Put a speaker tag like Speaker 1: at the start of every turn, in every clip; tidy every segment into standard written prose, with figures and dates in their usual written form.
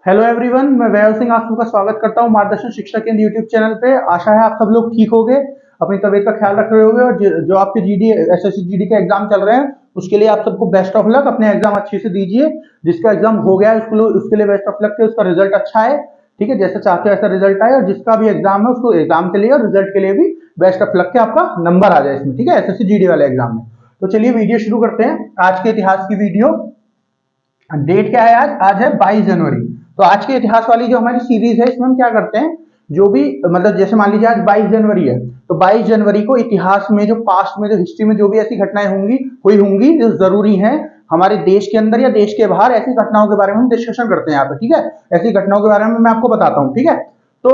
Speaker 1: Hello everyone, मैं वैभव सिंह आप सबका स्वागत करता हूं मार्गदर्शन शिक्षा केंद्र यूट्यूब चैनल पे। आशा है आप सब लोग ठीक होंगे, अपनी तबीयत का ख्याल रख रहे होंगे और जो आपके जीडी एसएससी जीडी के एग्जाम चल रहे हैं उसके लिए आप सबको बेस्ट ऑफ लक। अपने एग्जाम अच्छे से दीजिए। जिसका एग्जाम हो गया है उसके लिए बेस्ट ऑफ लक है, उसका रिजल्ट अच्छा है, ठीक है, जैसा चाहते हो ऐसा रिजल्ट आए। और जिसका भी एग्जाम है उसको एग्जाम के लिए और रिजल्ट के लिए भी बेस्ट ऑफ लक के आपका नंबर आ जाए इसमें, ठीक है, एसएससी जीडी वाले एग्जाम में। तो चलिए वीडियो शुरू करते हैं। आज के इतिहास की वीडियो, डेट क्या है आज? आज है 22 जनवरी। तो आज के इतिहास वाली जो हमारी सीरीज है इसमें हम क्या करते हैं, जो भी मतलब जैसे मान लीजिए आज 22 जनवरी है तो 22 जनवरी को इतिहास में जो पास्ट में जो हिस्ट्री में जो भी ऐसी घटनाएं होंगी हुई होंगी जो जरूरी है हमारे देश के अंदर या देश के बाहर, ऐसी घटनाओं के बारे में हम डिस्कशन करते हैं यहाँ पे, ठीक है। ऐसी घटनाओं के बारे में मैं आपको बताता हूँ, ठीक है। तो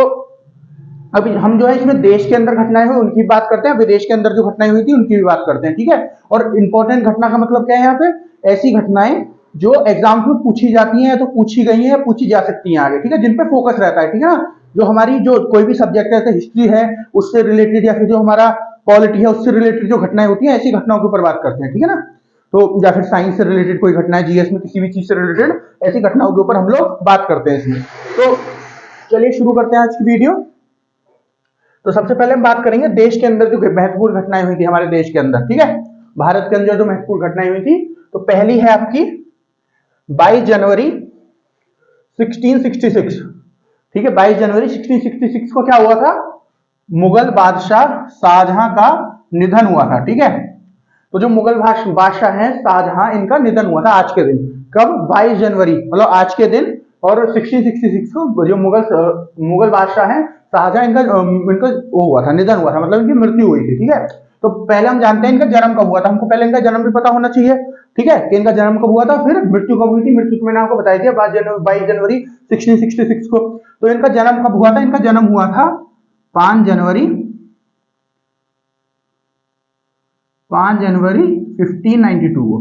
Speaker 1: अभी हम जो है इसमें देश के अंदर घटनाएं हुई उनकी बात करते हैं, विदेश के अंदर जो घटनाएं हुई थी उनकी भी बात करते हैं, ठीक है। और इंपॉर्टेंट घटना का मतलब क्या है यहाँ पे? ऐसी घटनाएं जो एग्जाम में पूछी जाती हैं, तो पूछी गई हैं या पूछी जा सकती हैं आगे, ठीक है, जिन पे फोकस रहता है, ठीक है ना। जो हमारी जो कोई भी सब्जेक्ट है, हिस्ट्री है उससे रिलेटेड या फिर जो हमारा पॉलिटी है उससे रिलेटेड जो घटनाएं होती हैं ऐसी घटनाओं के ऊपर बात करते हैं, ठीक है ना। तो या फिर साइंस से रिलेटेड कोई घटना है, जीएस में किसी भी चीज से रिलेटेड ऐसी घटनाओं के ऊपर हम लोग बात करते हैं इसमें। तो चलिए शुरू करते हैं आज की वीडियो। तो सबसे पहले हम बात करेंगे देश के अंदर जो महत्वपूर्ण घटनाएं हुई थी हमारे देश के अंदर, ठीक है। भारत के अंदर जो महत्वपूर्ण घटनाएं हुई थी, तो पहली है आपकी 22 जनवरी 1666, ठीक है। 22 जनवरी 1666 को क्या हुआ था? मुगल बादशाह शाहजहां का निधन हुआ था, ठीक है। तो जो मुगल बादशाह हैं शाहजहां, इनका निधन हुआ था आज के दिन। कब? 22 जनवरी, मतलब आज के दिन। और 1666 को जो मुगल बादशाह हैं शाहजहां, इनका वो हुआ था, निधन हुआ था, मतलब इनकी मृत्यु हुई थी, ठीक है। तो पहले हम जानते हैं इनका जन्म कब हुआ था। हमको पहले इनका जन्म भी पता होना चाहिए, ठीक है, कि इनका जन्म कब हुआ था, फिर मृत्यु कब हुई थी। मृत्यु तो मैंने आपको बताई थी 22 जनवरी 1666 को। तो इनका जन्म कब हुआ था? इनका जन्म हुआ था 5 जनवरी 1592 को।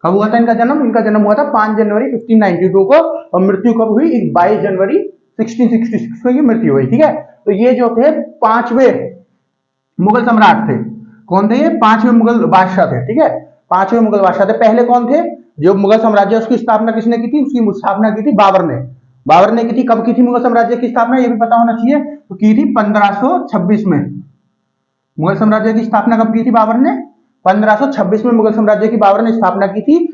Speaker 1: कब हुआ था इनका जन्म? इनका जन्म हुआ था 5 जनवरी 1592 को। और मृत्यु कब हुई? 22 जनवरी 1666 को ये मृत्यु हुई, ठीक है। तो ये जो थे पांचवें मुगल सम्राट थे। कौन थे ये? पांचवें मुगल बादशाह थे, ठीक है। पांचवें मुगल बादशाह थे। पहले कौन थे? जो मुगल साम्राज्य उसकी स्थापना किसने की थी? उसकी स्थापना की थी बाबर ने। बाबर ने की थी। कब की थी मुगल साम्राज्य की स्थापना? ये भी पता होना चाहिए। तो की थी 1526 में। मुगल साम्राज्य की स्थापना कब की थी बाबर ने? 1526 में मुगल साम्राज्य की बाबर ने स्थापना की थी।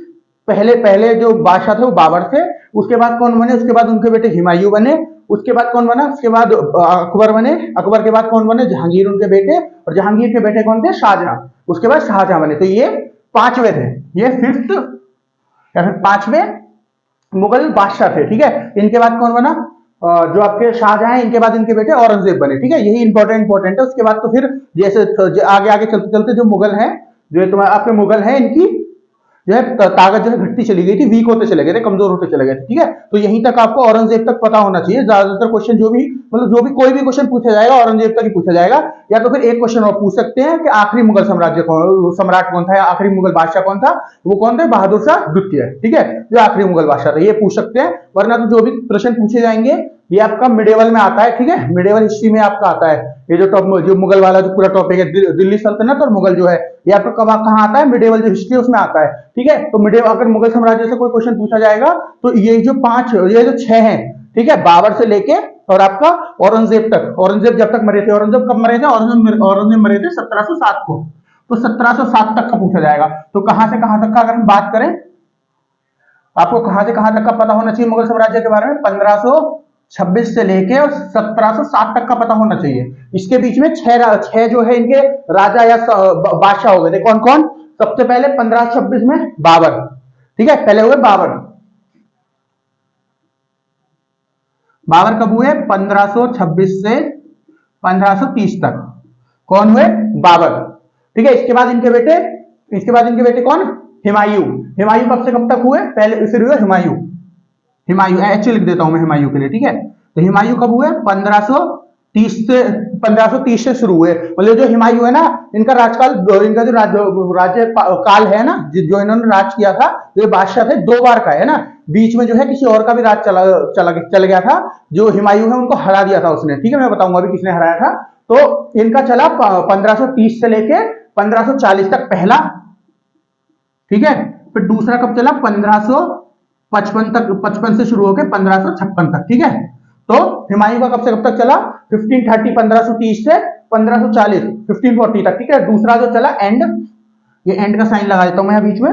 Speaker 1: पहले पहले जो बादशाह थे वो बाबर थे। उसके बाद कौन बने? उसके बाद उनके बेटे हुमायूं बने। उसके बाद कौन बना? उसके बाद अकबर बने। अकबर के बाद कौन बने? जहांगीर उनके बेटे। और जहांगीर के बेटे कौन थे? शाहजहां। उसके बाद शाहजहां बने। तो ये पांचवे थे, ये फिफ्थ या फिर पांचवें मुगल बादशाह थे, ठीक है। इनके बाद कौन बना? जो आपके शाहजहां हैं, इनके बाद इनके बेटे औरंगजेब बने, ठीक है। यही इंपॉर्टेंट है। उसके बाद तो फिर जैसे आगे आगे चलते चलते जो मुगल हैं, जो तुम्हारे आपके मुगल हैं, इनकी जो है ताकत जो है घटती चली गई थी, वीक होते चले गए थे, कमजोर होते चले गए थे, ठीक है। तो यहीं तक आपको औरंगजेब तक पता होना चाहिए। ज्यादातर क्वेश्चन जो भी मतलब जो भी कोई भी क्वेश्चन पूछा जाएगा औरंगजेब तक ही पूछा जाएगा। या तो फिर एक क्वेश्चन और पूछ सकते हैं कि आखिरी मुगल सम्राट कौन था, या आखिरी मुगल बादशाह कौन था। वो कौन थे? बहादुर शाह द्वितीय, ठीक है, जो आखिरी मुगल बादशाह था, ये पूछ सकते हैं। वरना तो जो भी प्रश्न पूछे जाएंगे ये आपका मिडेवल में आता है, ठीक है, मिडेवल हिस्ट्री में आपका आता है। ये जो मुगल वाला जो पूरा टॉपिक है, दिल्ली सल्तनत और मुगल जो है, ये आपको कब कहाँ आता है? मिडेवल जो हिस्ट्री है उसमें आता है, ठीक है। तो मिडेवल अगर मुगल साम्राज्य से कोई क्वेश्चन पूछा जाएगा तो ये जो छह हैं, ठीक है, बाबर से लेके और आपका औरंगजेब तक। औरंगजेब जब तक मरे थे, औरंगजेब कब मरे थे? औरंगजेब मरे थे 1707 को। तो 1707 तक का पूछा जाएगा। तो कहां से कहां तक का अगर हम बात करें, आपको कहां से कहां तक का पता होना चाहिए मुगल साम्राज्य के बारे में? 1526 से लेके और 1707 तक का पता होना चाहिए। इसके बीच में छह जो है इनके राजा या बादशाह हो गए थे। कौन कौन? सबसे पहले 1526 में बाबर, ठीक है, पहले हुए बाबर। बाबर कब हुए? 1526 से 1530 तक। कौन हुए? बाबर, ठीक है। इसके बाद इनके बेटे कौन? हुमायूं। हुमायूं कब से कब तक हुए? पहले फिर हुए हुमायूं। हुमायूं ऐसे लिख देता हूं मैं हुमायूं के लिए, ठीक है। तो हुमायूं कब हुए? 1530 से शुरू हुए। मतलब जो हुमायूं है ना, इनका राजकाल, इनका जो राज्य काल है ना, जो इन्होंने राज किया था, जो बादशाह थे, 2 बार का है ना। बीच में जो है किसी और का भी राज चल गया था। जो हुमायूं है उनको हरा दिया था उसने, ठीक है, मैं बताऊंगा अभी किसने हराया था। तो इनका चला 1530 से लेके 1540 तक पहला, ठीक है। फिर दूसरा कब चला? 1500 55 तक, 55 से शुरू होकर 1556 तक, ठीक है। तो हुमायूं का कब से कब तक चला? 1530 1530 से 1540 1540 तक, ठीक है। दूसरा जो चला एंड, ये एंड का साइन लगा देता हूं मैं यहाँ बीच में,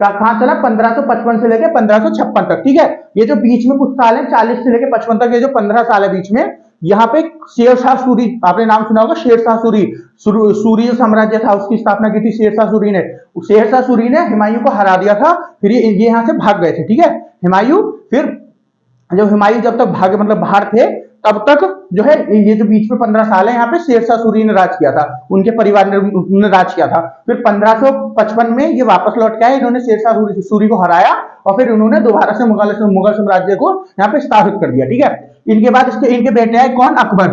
Speaker 1: कहां चला? 1555 से लेके 1556 तक, ठीक है। ये जो बीच में कुछ साल है 40 से लेके 55 तक, ये जो 15 साल है बीच में, यहाँ पे शेरशाह सूरी, आपने नाम सुना होगा शेरशाह सूरी, सूरी जो साम्राज्य था उसकी स्थापना की थी शेरशाह सूरी ने। शेरशाह सूरी ने हुमायूं को हरा दिया था, फिर ये यहाँ से भाग गए थे, ठीक है हुमायूं। फिर जब हुमायूं जब तक भागे, मतलब बाहर थे, तब तक जो है ये जो बीच में 15 साल है यहाँ पे शेरशाह सूरी ने राज किया था, उनके परिवार ने राज किया था। फिर 1555 में ये वापस लौट के आए, इन्होंने शेरशाह सूरी को हराया और फिर उन्होंने दोबारा से मुगल साम्राज्य को यहाँ पे स्थापित कर दिया, ठीक है। इनके बाद इनके बेटे आए कौन? अकबर।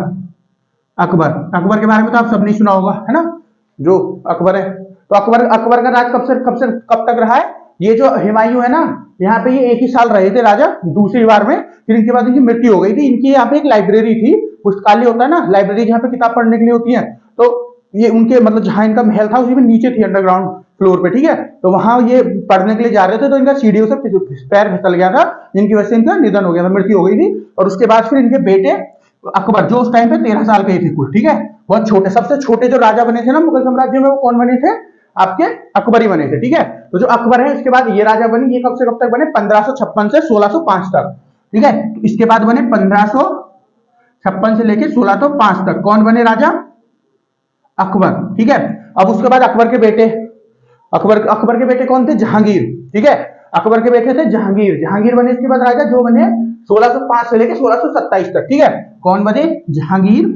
Speaker 1: अकबर के बारे में तो आप सब नहीं सुना होगा, है ना, जो अकबर है। तो अकबर का राज कब तक रहा है? ये जो हुमायूं है ना, यहाँ पे ये 1 ही साल रहे थे राजा, दूसरी बार में, फिर इनके बाद इनकी मृत्यु हो गई थी। इनकी यहाँ पे एक लाइब्रेरी थी, पुस्तकालय होता है ना, लाइब्रेरी जहाँ पे किताब पढ़ने के लिए होती है, तो ये उनके मतलब जहां इनका महल था उसी में नीचे थी, अंडरग्राउंड फ्लोर पे, ठीक है। तो वहां ये पढ़ने के लिए जा रहे थे, तो इनका सीढ़ियों से पैर फिसल गया था, जिनकी वजह से इनका निधन हो गया था, मृत्यु हो गई थी। और उसके बाद फिर इनके बेटे अकबर, जो उस टाइम पे 13 साल के थे कुल, ठीक है, बहुत छोटे, सबसे छोटे जो राजा बने थे ना मुगल साम्राज्य में, वो कौन बने थे? आपके अकबर ही बने थे, ठीक है। तो जो अकबर है इसके बाद ये राजा बने, ये कब से कब तक बने? 1556 से 1605 तक, ठीक है। इसके बाद बने 1556 से लेके 1605 तक, कौन बने राजा? अकबर, ठीक है। अब उसके बाद अकबर के बेटे कौन थे? जहांगीर, ठीक है। अकबर के बेटे थे जहांगीर बने इसके बाद राजा, जो बने 1605 से लेके 1627 तक, ठीक है। कौन बने? जहांगीर,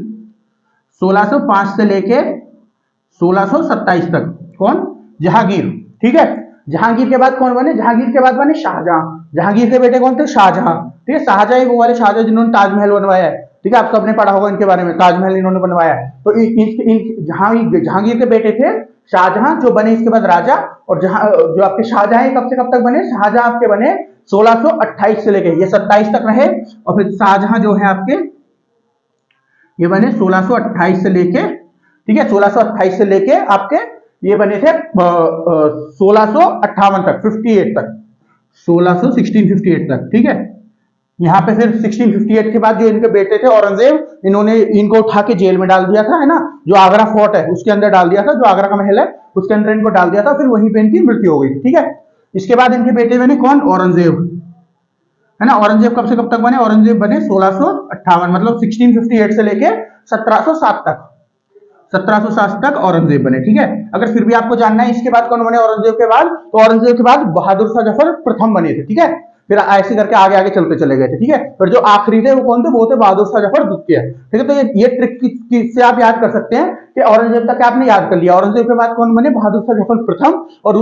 Speaker 1: 1605 से लेके 1627 तक, कौन? जहांगीर, ठीक है। जहांगीर के बाद कौन बने? जहांगीर के बाद बने शाहजहां। जहांगीर के बेटे कौन थे? शाहजहां, ठीक है। शाहजहां वो वाले शाहजहां जिन्होंने ताजमहल बनवाया है, ठीक है, आप सबने पढ़ा होगा इनके बारे में, ताजमहल इन्होंने बनवाया है। तो जहांगीर के बेटे थे शाहजहां, जो बने इसके बाद राजा। और जो आपके शाहजहां कब से कब तक बने? शाहजहां आपके बने 1628 से लेके ये 27 तक रहे, और फिर शाहजहां जो है आपके ये बने 1628 से लेके, ठीक है, 1628 से लेके आपके ये बने थे 1658 तक, 58 तक, 1658 तक, ठीक है। यहाँ पे फिर 1658 के बाद जो इनके बेटे थे औरंगजेब, इन्होंने इनको उठा के जेल में डाल दिया था, है ना, जो आगरा फोर्ट है उसके अंदर डाल दिया था, जो आगरा का महल है उसके अंदर इनको डाल दिया था, फिर वहीं पे इनकी मृत्यु हो गई थी, ठीक है। इसके बाद इनके बेटे बने कौन? औरंगजेब, है ना। औरंगजेब कब से कब तक बने? औरंगजेब बने 1658, मतलब 1658 से लेके 1707 तक, 1707 तक औरंगजेब बने, ठीक है। अगर फिर भी आपको जानना है इसके बाद कौन बने औरंगजेब के बाद, तो औरंगजेब के बाद बहादुर शाह जफर प्रथम बने थे, ठीक है। फिर ऐसे करके आगे आगे चलते चले गए थे, ठीक है। फिर जो आखिरी थे वो कौन थे? वो थे बहादुर शाह जफर द्वितीय, ठीक है। तो ये ट्रिक से आप याद कर सकते हैं कि औरंगजेब तक आपने याद कर लिया, औरंगजेब के बाद कौन बने? बहादुर शाह जफर प्रथम, और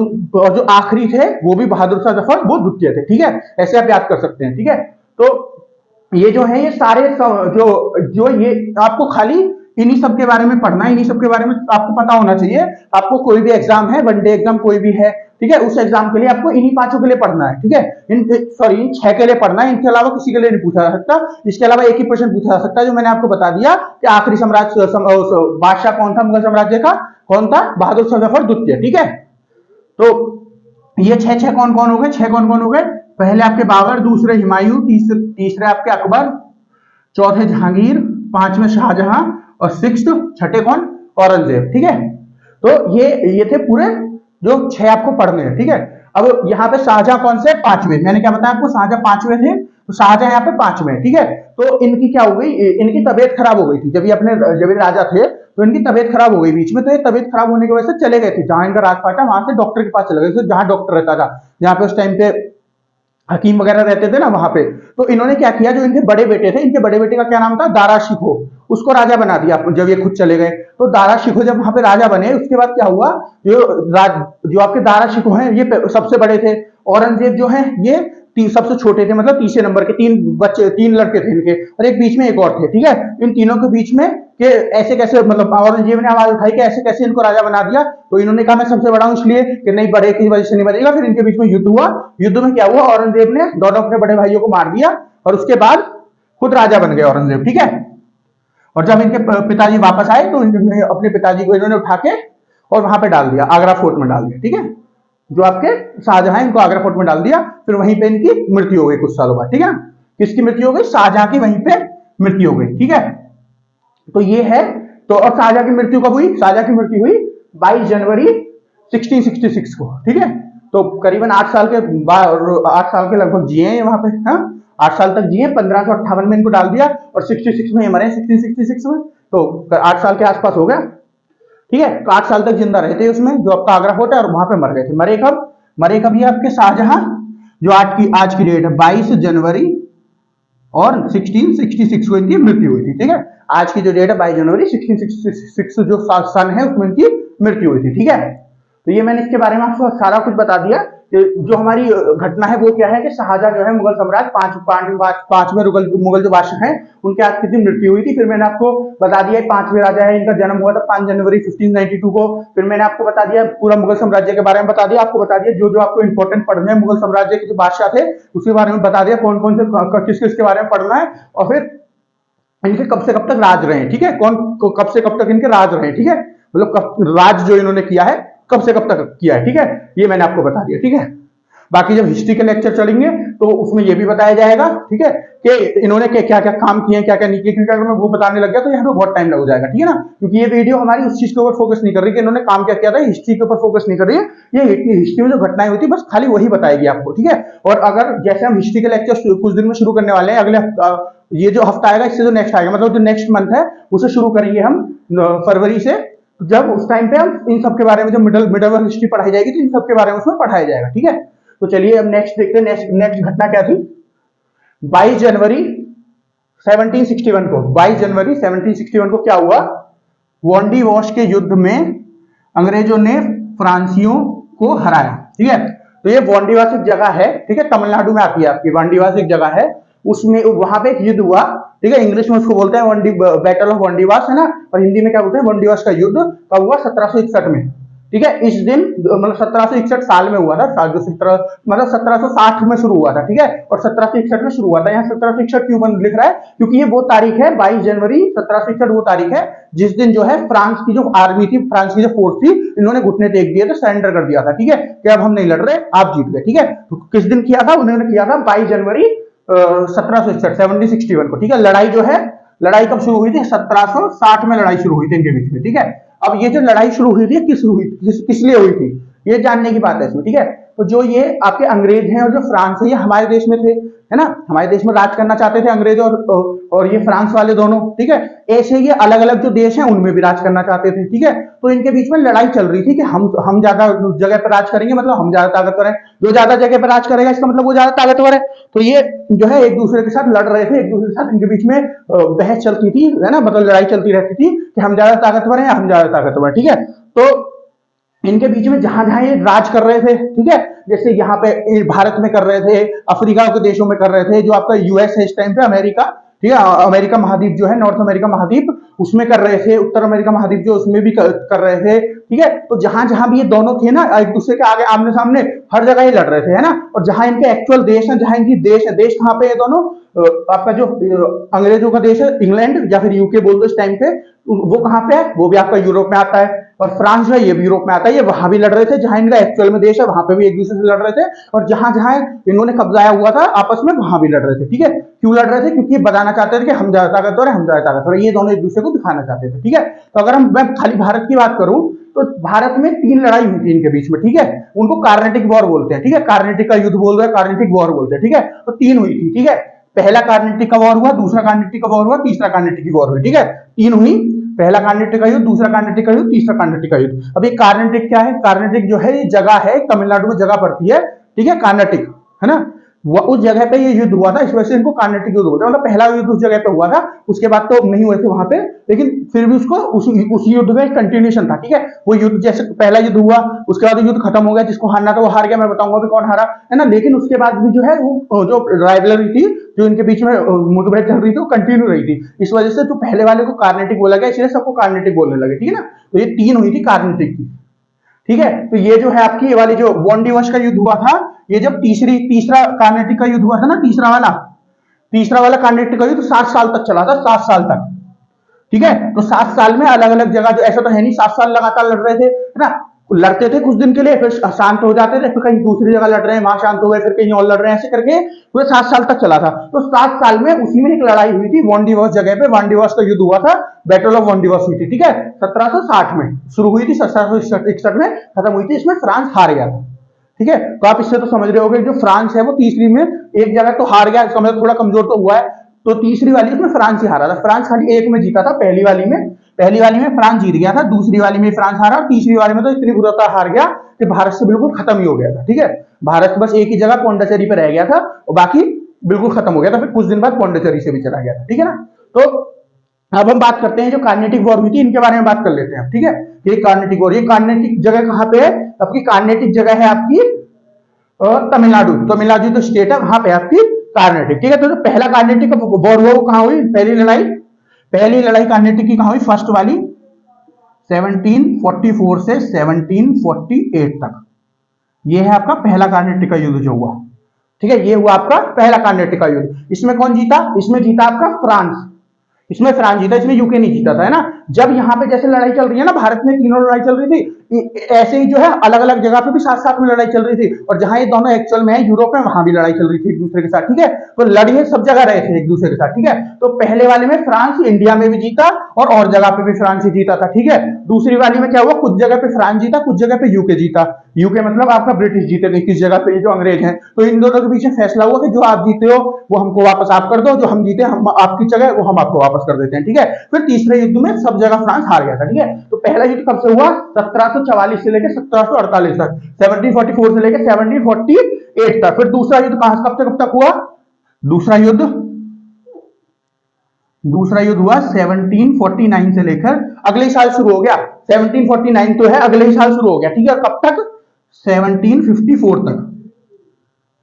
Speaker 1: जो आखिरी थे वो भी बहादुर शाह जफर, वो द्वितीय थे, ठीक है। ऐसे आप याद कर सकते हैं, ठीक है। तो ये जो है ये सारे जो ये आपको खाली इन्हीं सब के बारे में पढ़ना है, इन्हीं सब के बारे में आपको पता होना चाहिए। आपको कोई भी एग्जाम है, वनडे एग्जाम कोई भी है, ठीक है, उस एग्जाम के लिए आपको इन्हीं 5 के लिए पढ़ना है, ठीक है। इन 6 के लिए पढ़ना है, इनके अलावा किसी के लिए नहीं पूछा जा सकता। इसके अलावा एक ही प्रश्न पूछा जा सकता है, जो मैंने आपको बता दिया कि आखिरी बादशाह कौन था मुगल साम्राज्य का? कौन था? बहादुर शाह जफर द्वितीय, ठीक है। तो ये 6 कौन कौन हो गए? 6 कौन कौन हो गए? पहले आपके बाबर, दूसरे हुमायूं, तीसरे आपके अकबर, चौथे जहांगीर, 5वें शाहजहां, और 6th कौन? औरंगजेब, ठीक है। तो ये थे पूरे जो 6 आपको पढ़ने हैं, ठीक है। अब यहाँ पे शाहजहां कौन से? 5वें। मैंने क्या बताया आपको? शाहजहां 5वें थे, तो शाहजहां यहाँ पे 5वें, ठीक है। तो इनकी क्या हो गई? इनकी तबीयत खराब हो गई थी जब ये राजा थे, तो इनकी तबीयत खराब हो गई बीच में। तो ये तबीयत खराब होने की वजह से चले गए थे जहां इनका राजपाट है, वहां से डॉक्टर के पास चले गए थे, जहां डॉक्टर रहता था, जहां पे उस टाइम पे हकीम वगैरह रहते थे ना वहां पे। तो इन्होंने क्या किया, जो इनके बड़े बेटे थे, इनके बड़े बेटे का क्या नाम था? दारा शिकोह, उसको राजा बना दिया जब ये खुद चले गए। तो दारा शिकोह जब वहां पे राजा बने, उसके बाद क्या हुआ, जो आपके दारा शिकोह हैं ये सबसे बड़े थे। औरंगजेब जो है ये सबसे छोटे थे, मतलब तीसरे नंबर के। 3 लड़के थे इनके, और एक बीच में एक और थे, ठीक है। इन तीनों के बीच में कि ऐसे कैसे, मतलब औरंगजेब ने आवाज उठाई कि ऐसे कैसे इनको राजा बना दिया। तो इन्होंने कहा मैं सबसे बड़ा हूं, इसलिए कि नहीं, बड़े की वजह से नहीं बनेगा। फिर इनके बीच में युद्ध हुआ। युद्ध में क्या हुआ? औरंगजेब ने दोनों अपने बड़े भाइयों को मार दिया, और उसके बाद खुद राजा बन गए औरंगजेब, ठीक है। और जब इनके पिताजी वापस आए, तो इन्होंने अपने पिताजी को इन्होंने उठा के और वहां पे डाल दिया, आगरा फोर्ट में डाल दिया, ठीक है। जो आपके शाहजहां, इनको आगरा फोर्ट में डाल दिया, फिर वहीं पे इनकी मृत्यु हो गई कुछ सालों बाद, ठीक है। किसकी मृत्यु हो गई? शाहजहां की वहीं पे मृत्यु हो गई, ठीक है। तो ये है। तो और शाहजहां की मृत्यु कब हुई? शाहजहां की मृत्यु हुई 22 जनवरी 1666 को, ठीक है। तो करीबन 8 साल के बाद, 8 साल के लगभग जिए हैं वहां पे, हाँ 8 साल तक जिए। 1558 में इनको डाल दिया और 66 में मरे, 1666 में। तो 8 साल के आसपास हो गया, ठीक है। तो 8 साल तक जिंदा रहे थे उसमें, जो आपका आगरा फोर्ट है, और वहां पे मर गए थे। मरे कब? मरे कब ये आपके शाहजहां, जो आज की डेट है 22 जनवरी और 1666 को इनकी मृत्यु हुई थी, ठीक है। आज की जो डेट है 22 जनवरी 1666 जो सन है उसमें इनकी मृत्यु हुई थी, ठीक है। तो ये मैंने इसके बारे में आपको सारा कुछ बता दिया कि जो हमारी घटना है वो क्या है कि शाहजहां जो है मुगल सम्राट पांचवें मुगल जो बादशाह हैं उनके आज कितनी मृत्यु हुई थी। फिर मैंने आपको बता दिया 5वें राजा है, इनका जन्म हुआ था 5 जनवरी 1592 को। फिर मैंने आपको बता दिया पूरा मुगल साम्राज्य के बारे में बता दिया, आपको बता दिया जो जो आपको इंपॉर्टेंट पढ़ना है मुगल साम्राज्य के जो बादशाह थे उसके बारे में बता दिया, कौन कौन से किस किस के बारे में पढ़ना है, और फिर इनके कब से कब तक राज रहे, ठीक है। कौन कब से कब तक इनके राज रहे, ठीक है। मतलब राज जो इन्होंने किया है कब से कब तक किया है, ठीक है। ये मैंने आपको बता दिया, ठीक है। बाकी जब हिस्ट्री के लेक्चर चलेंगे तो उसमें ये भी बताया जाएगा, ठीक है, कि इन्होंने क्या क्या काम किए, क्या क्या नहीं किए, क्योंकि अगर मैं वो बताने लग गया तो यहाँ पे बहुत टाइम लग जाएगा, ठीक है ना। क्योंकि ये वीडियो हमारी उस चीज के ऊपर फोकस नहीं कर रही कि इन्होंने काम क्या किया था, हिस्ट्री के ऊपर फोकस नहीं कर रही है। ये हिस्ट्री में जो घटनाएं हुई थी बस खाली वही बताएगी आपको, ठीक है। और अगर जैसे हम हिस्ट्री के लेक्चर कुछ दिन में शुरू करने वाले हैं, अगले ये जो हफ्ता आएगा इससे जो नेक्स्ट आएगा, मतलब जो नेक्स्ट मंथ है उसे शुरू करेंगे हम फरवरी से। जब उस टाइम पे हम इन सब के बारे में, जो मिडल हिस्ट्री पढ़ाई जाएगी तो इन सब के बारे में उसमें पढ़ाया जाएगा, ठीक है। तो चलिए अब नेक्स्ट देखते हैं, नेक्स्ट घटना क्या थी। 22 जनवरी 1761 को, 22 जनवरी 1761 को क्या हुआ? वॉन्डी वॉश के युद्ध में अंग्रेजों ने फ्रांसीसियों को हराया, ठीक है। तो ये वॉन्डीवास एक जगह है, ठीक है, तमिलनाडु में आती है आपकी। वॉन्डीवास एक जगह है, उसमें वहां पे एक युद्ध हुआ, ठीक है। इंग्लिश में उसको बोलते हैं बैटल ऑफ वॉन्डीवास, है ना। और हिंदी में क्या बोलते हैं? वॉन्डीवास का युद्ध। कब हुआ? 1761 में, ठीक है। इस दिन मतलब 1761 साल में हुआ था, जो 1760 में शुरू हुआ था, ठीक है, और 1761 में शुरू हुआ था। यहाँ 1761 क्यों लिख रहा है? क्योंकि ये वो तारीख है, 22 जनवरी 1761 वो तारीख है जिस दिन जो है फ्रांस की जो आर्मी थी, फ्रांस की जो फोर्स थी, इन्होंने घुटने टेक दिए थे, सरेंडर कर दिया था, ठीक है, कि अब हम नहीं लड़ रहे, आप जीत गए, ठीक है। तो किस दिन किया था? उन्होंने किया था 22 जनवरी 1761 को, ठीक है। लड़ाई जो है, लड़ाई कब शुरू हुई थी? 1760 में लड़ाई शुरू हुई थी इनके बीच में, ठीक है। अब ये जो लड़ाई शुरू हुई थी किस लिए हुई थी, ये जानने की बात है इसमें, ठीक है। तो जो ये आपके अंग्रेज हैं और जो फ्रांस है, ये हमारे देश में थे, है ना, हमारे देश में राज करना चाहते थे अंग्रेज और ये फ्रांस वाले दोनों, ठीक है। ऐसे ये अलग अलग जो देश हैं उनमें भी राज करना चाहते थे, ठीक है। तो इनके बीच में लड़ाई चल रही थी कि हम ज्यादा जगह पर राज करेंगे, मतलब हम ज्यादा ताकतवर है, जो ज्यादा जगह पर राज करेगा इसका मतलब वो ज्यादा ताकतवर है। तो ये जो है एक दूसरे के साथ लड़ रहे थे, एक दूसरे के साथ इनके बीच में बहस चलती थी, है ना, मतलब लड़ाई चलती रहती थी कि हम ज्यादा ताकतवर हैं, हम ज्यादा ताकतवर, ठीक है। तो इनके बीच में जहां जहां ये राज कर रहे थे, ठीक है, जैसे यहाँ पे भारत में कर रहे थे, अफ्रीका के देशों में कर रहे थे, जो आपका यूएस है इस टाइम पे, अमेरिका, ठीक है, अमेरिका महाद्वीप जो है, नॉर्थ अमेरिका महाद्वीप, उसमें कर रहे थे, उत्तर अमेरिका महाद्वीप जो उसमें भी कर रहे थे, ठीक है। तो जहां जहां भी ये दोनों थे ना एक दूसरे के आगे आमने सामने, हर जगह ये लड़ रहे थे, है ना। और जहां इनके एक्चुअल देश है, जहां इनकी देश है, देश कहां पे ये दोनों, आपका जो अंग्रेजों का देश है इंग्लैंड या फिर यूके बोल दो इस टाइम पे, वो कहां पे है? वो भी आपका यूरोप में आता है। और फ्रांस जो है ये भी यूरोप में आता है, ये वहां भी लड़ रहे थे, जहां इनका एक्चुअल में देश है वहां पे भी एक दूसरे से लड़ रहे थे, और जहां जहां इन्होंने कब्जाया हुआ था आपस में वहां भी लड़ रहे थे, ठीक है। क्यों लड़ रहे थे? क्योंकि बताना चाहते थे कि हम ज्यादा ताकतवर है, हम ज्यादा ताकतवर है, ये दोनों एक दूसरे को दिखाना चाहते थे, ठीक है। तो अगर मैं खाली भारत की बात करूं तो भारत में 3 लड़ाई हुई थी इनके बीच में, ठीक है। उनको कार्नेटिक वॉर बोलते हैं, ठीक है, कार्नेटिक का युद्ध बोल रहे हैं, कार्नेटिक वॉर बोलते हैं, ठीक है। तो 3 हुई थी, ठीक है। पहला कार्नेटिक का वॉर हुआ, दूसरा कार्नेटिक का वॉर हुआ, तीसरा कार्नेटिक की वॉर हुई, ठीक है। 3 हुई, पहला कार्नेटिक का युद्ध, दूसरा कार्नेटिक का युद्ध, तीसरा कार्नेटिक का युद्ध। अब ये कार्नेटिक क्या है? कार्नेटिक जो है ये जगह है, तमिलनाडु में जगह पड़ती है, ठीक है, कार्नेटिक, है ना। उस जगह पे ये युद्ध हुआ था, इस वजह से इनको कार्नेटिक युद्ध बोलते हैं। मतलब पहला युद्ध उस जगह पे हुआ था, उसके बाद तो नहीं हुए थे वहां पे, लेकिन फिर भी उसको उस युद्ध का एक कंटिन्यूशन था, ठीक है। वो युद्ध जैसे पहला युद्ध हुआ, उसके बाद युद्ध खत्म हो गया, जिसको हारना था वो हार गया, मैं बताऊंगा भी कौन हारा, है ना। लेकिन उसके बाद भी जो है वो जो राइवलरी थी, जो इनके बीच में मुठभेड़ चल रही थी, वो कंटिन्यू रही थी। इस वजह से जो पहले वाले को कार्नेटिक बोला गया, इसलिए सबको कार्नेटिक बोलने लगे, ठीक है ना। तो ये 3 हुई थी कार्नेटिक की, ठीक है। तो ये जो है आपकी ये वाली जो वॉन्डीवश का युद्ध हुआ था, ये जब तीसरा कार्नेटिक का युद्ध हुआ था ना, तीसरा वाला कार्नेटिक का युद्ध 7 साल तक चला था, 7 साल तक, ठीक है। तो 7 साल में अलग अलग जगह, जो ऐसा तो है नहीं 7 साल लगातार लड़ रहे थे, है ना। लड़ते थे कुछ दिन के लिए, फिर शांत हो जाते थे, फिर कहीं दूसरी जगह लड़ रहे हैं, वहां शांत हो गए, फिर कहीं और लड़ रहे हैं, ऐसे करके पूरे 7 साल तक चला था। तो 7 साल में उसी में एक लड़ाई हुई थी वॉन्डिवॉस जगह पे, वॉन्डिवॉस का युद्ध हुआ था, बैटल ऑफ वॉन्डिवॉस हुई थी, ठीक है, 1760 में शुरू हुई थी, 1761 में खत्म हुई थी। इसमें फ्रांस हार गया था, ठीक है। तो आप इससे तो समझ रहे होगे जो फ्रांस है वो तीसरी में एक जगह तो हार गया, इसका मतलब थोड़ा कमजोर तो हुआ है। तो तीसरी वाली उसमें फ्रांस ही हारा था, फ्रांस खाली एक में जीता था, पहली वाली में फ्रांस जीत गया था, दूसरी वाली में फ्रांस हारा, और तीसरी वाली में तो इतनी बुरा तरह हार गया कि भारत से बिल्कुल खत्म ही हो गया था, ठीक है। भारत बस एक ही जगह पौंडीचेरी पे रह गया था और बाकी बिल्कुल खत्म हो गया था, फिर कुछ दिन बाद पौंडीचेरी से भी चला गया था, ठीक है ना। तो अब हम बात करते हैं जो कार्नेटिक वॉर हुई थी, इनके बारे में बात कर लेते हैं, ठीक है। ये कार्नेटिक वॉर, ये कार्नेटिक जगह कहां पे है आपकी? कार्नेटिक जगह है आपकी तमिलनाडु, तमिलनाडु जो स्टेट है वहां पे आपकी कार्नेटिक, ठीक है। तो जो पहला कार्नेटिक वॉर हुआ वो कहां हुई? पहली लड़ाई कार्नेटिक की कहां हुई? फर्स्ट वाली 1744 से 1748 तक, ये है आपका पहला कार्नेटिक का युद्ध जो हुआ, ठीक है। ये हुआ आपका पहला कार्नेटिक का युद्ध। इसमें कौन जीता? इसमें जीता आपका फ्रांस, इसमें फ्रांस जीता, इसमें यूके नहीं जीता था, है ना। जब यहाँ पे जैसे लड़ाई चल रही है ना, भारत में तीनों लड़ाई चल रही थी, ऐसे ही जो है अलग अलग जगह पे भी साथ साथ में लड़ाई चल रही थी, और जहां ये दोनों एक्चुअल में है यूरोप में, वहां भी लड़ाई चल रही थी एक दूसरे के साथ, ठीक है। तो लड़िए सब जगह रहे थे एक दूसरे के साथ, ठीक है। तो पहले वाले में फ्रांस इंडिया में भी जीता और जगह पे भी फ्रांस ही जीता था, ठीक है। दूसरी वाली में क्या हुआ? कुछ जगह पे फ्रांस जीता, कुछ जगह पे यूके जीता। यूके मतलब आपका ब्रिटिश जीते थे किस जगह पे, जो अंग्रेज हैं। तो इन दोनों के बीच में फैसला हुआ कि जो आप जीते हो वो हमको वापस आप कर दो, जो हम जीते हम आपकी जगह वो हम आपको वापस कर देते हैं, ठीक है। फिर तीसरे युद्ध में सब जगह फ्रांस हार गया था, ठीक है। तो पहला युद्ध कब से हुआ? 1744 से लेकर 1748 तक, 1744 से लेकर 1748 तक। फिर दूसरा युद्ध कब से कब तक हुआ? दूसरा युद्ध हुआ 1749 से लेकर अगले साल शुरू हो गया, 1749 तो है अगले ही साल शुरू हो गया, ठीक है। कब तक? 1754 तक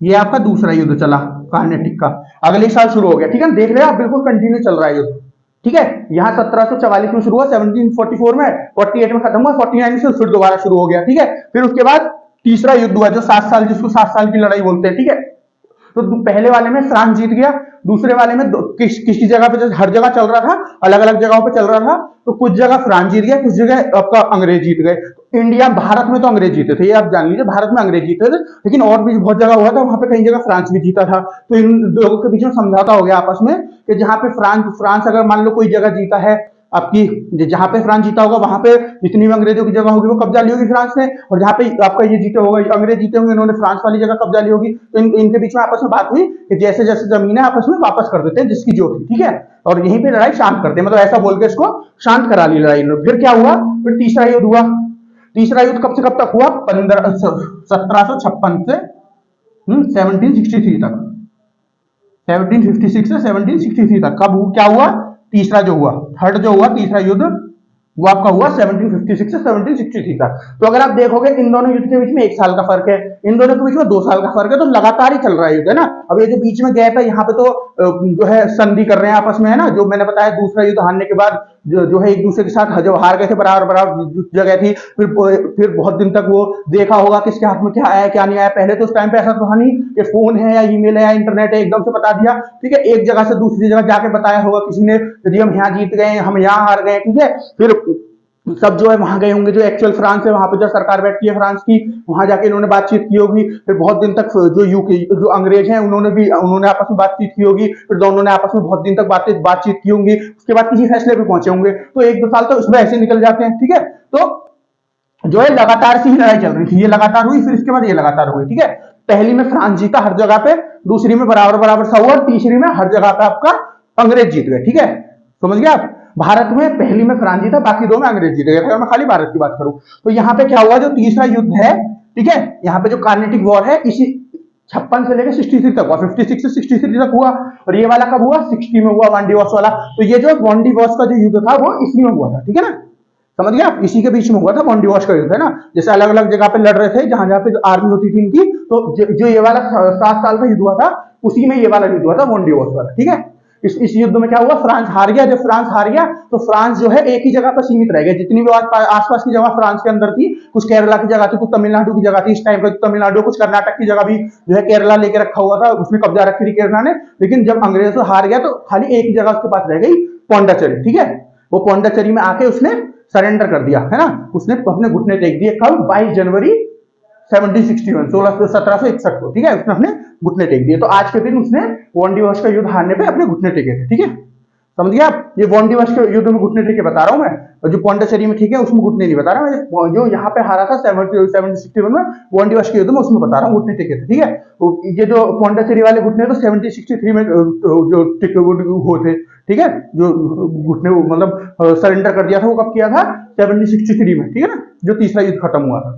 Speaker 1: ये आपका दूसरा युद्ध चला कार्नेटिक का, अगले साल शुरू हो गया, ठीक है। देख रहे हैं आप, बिल्कुल कंटिन्यू चल रहा है युद्ध, ठीक है। यहां 1744 में शुरू हुआ, 1744 में, 48 में खत्म हुआ, 49 से फिर दोबारा शुरू हो गया, ठीक है। फिर उसके बाद तीसरा युद्ध हुआ जो 7 साल, जिसको 7 साल की लड़ाई बोलते हैं, ठीक है। तो पहले वाले में फ्रांस जीत गया, दूसरे वाले में किसी जगह पे, हर जगह चल रहा था, अलग अलग जगहों पे चल रहा था, तो कुछ जगह फ्रांस जीत गया, कुछ जगह आपका अंग्रेज जीत गए। तो इंडिया, भारत में तो अंग्रेज जीते थे, ये आप जान लीजिए, भारत में अंग्रेज जीते थे, लेकिन और भी बहुत जगह हुआ था, वहां पे कई जगह फ्रांस भी जीता था। तो इन लोगों के बीच में समझौता हो गया आपस में कि जहां पे फ्रांस अगर मान लो कोई जगह जीता है आपकी, जहां पे फ्रांस जीता होगा वहां पे जितनी भी अंग्रेजों की जगह होगी वो कब्जा ली होगी फ्रांस ने, और जहां पे आपका ये जीते होगा, अंग्रेज जीते होंगे, इन्होंने फ्रांस वाली जगह कब्जा ली होगी। तो इनके बीच में आपस में बात हुई कि जैसे जैसे जमीन है आपस में वापस कर देते हैं जिसकी जो थी, ठीक है। और यहीं पे लड़ाई शांत करते हैं, मतलब ऐसा बोल के इसको शांत करा ली लड़ाई। फिर क्या हुआ? फिर तीसरा युद्ध हुआ। तीसरा युद्ध कब से कब तक हुआ? 1756 से 1763 तक, 1756 से 1763 तक। कब क्या हुआ? तीसरा जो हुआ, थर्ड जो हुआ तीसरा युद्ध, वो आपका हुआ 1756 से 1763 तक। तो अगर आप देखोगे इन दोनों युद्ध के बीच में 1 साल का फर्क है, इन दोनों के बीच में 2 साल का फर्क है, तो लगातार ही चल रहा है युद्ध, है ना। अब ये जो बीच में गैप है, यहाँ पे तो जो है संधि कर रहे हैं आपस में, है ना। जो मैंने बताया दूसरा युद्ध हारने के बाद जो है एक दूसरे के साथ जो हार गए थे, बराबर जगह थी, फिर बहुत दिन तक वो देखा होगा किसके हाथ में क्या आया क्या नहीं आया। पहले तो उस टाइम पे ऐसा तो नहीं कि फोन है या ईमेल है या इंटरनेट है एकदम से बता दिया, ठीक है। एक जगह से दूसरी जगह जाके बताया होगा किसी ने, जी हम यहाँ जीत गए, हम यहाँ हार गए, ठीक है। फिर सब जो है वहां गए होंगे, जो एक्चुअल फ्रांस है वहां पे जो सरकार बैठती है फ्रांस की, वहां जाके इन्होंने बातचीत की होगी। फिर बहुत दिन तक जो यूके जो अंग्रेज हैं उन्होंने आपस में बातचीत की होगी, फिर दोनों ने आपस में बहुत दिन तक बातचीत की होंगी, उसके बाद किसी फैसले पे पहुंचे होंगे। तो 1-2 साल तो उसमें ऐसे निकल जाते हैं, ठीक है। तो जो है लगातार सी ही लड़ाई चल रही थी, ये लगातार हुई, फिर इसके बाद ये लगातार हुई, ठीक है। पहली में फ्रांस जीता हर जगह पे, दूसरी में बराबर सा हुआ, तीसरी में हर जगह पे आपका अंग्रेज जीत गए, ठीक है। समझ गए आप। भारत में पहली में फ्रांस जीता, बाकी 2 में अंग्रेज जीत गए। अगर मैं खाली भारत की बात करूं तो यहाँ पे क्या हुआ, जो तीसरा युद्ध है, ठीक है, यहाँ पे जो कार्नेटिक वॉर है, इसी 56 से लेकर 63 तक हुआ, 56 से 63 तक हुआ। और ये वाला कब हुआ? 60 में हुआ, वांडीवॉस वाला। तो ये जो वांडीवॉस का जो युद्ध था वो इसी में हुआ था, ठीक है ना। समझ गया आप, इसी के बीच में हुआ था वांडीवॉस का युद्ध, है ना। जैसे अलग अलग जगह पे लड़ रहे थे, जहां जहां पे आर्मी होती थी इनकी, तो जो ये वाला 7 साल का युद्ध हुआ था, उसी में ये वाला युद्ध हुआ था वांडीवॉस वाला, ठीक है। इस युद्ध में क्या हुआ? फ्रांस हार गया। जब फ्रांस हार गया तो फ्रांस जो है एक ही जगह पर सीमित रह गया, जितनी भी आसपास की जगह फ्रांस के अंदर थी, कुछ केरला की जगह थी, कुछ तमिलनाडु की जगह थी, इस टाइम पर तमिलनाडु, कुछ कर्नाटक की जगह भी जो है केरला लेके रखा हुआ था, उसमें कब्जा रखी थी केरला ने। लेकिन जब अंग्रेजों से हार गया तो खाली एक ही जगह उसके पास रह गई, पौंडीचेरी, ठीक है। वो पौंडीचेरी में आके उसने सरेंडर कर दिया, है ना, उसने अपने घुटने टेक दिए। कब? 22 जनवरी 1761, 1761 को, ठीक है, उसने अपने घुटने टेक दिए। तो आज के दिन उसने वॉन डिवॉश का युद्ध हारने पे अपने घुटने टेके थे, ठीक है, समझ गया आप? ये वॉन डिवॉश के युद्ध में घुटने टेके बता रहा हूं मैं, और जो पौंडीचेरी में, ठीक है, उसमें घुटने नहीं बता रहा मैं, जो यहाँ पे हारा था 1761 में वॉन डिवॉश के युद्ध में, उसमें बता रहा हूँ घुटने टेके थे, ठीक है। तो ये जो पौंडीचेरी वाले घुटने तो 1763 में जो टिके हुए थे, ठीक है, जो घुटने मतलब सरेंडर कर दिया था, वो कब किया था? 1763 में, ठीक है ना, जो तीसरा युद्ध खत्म हुआ था।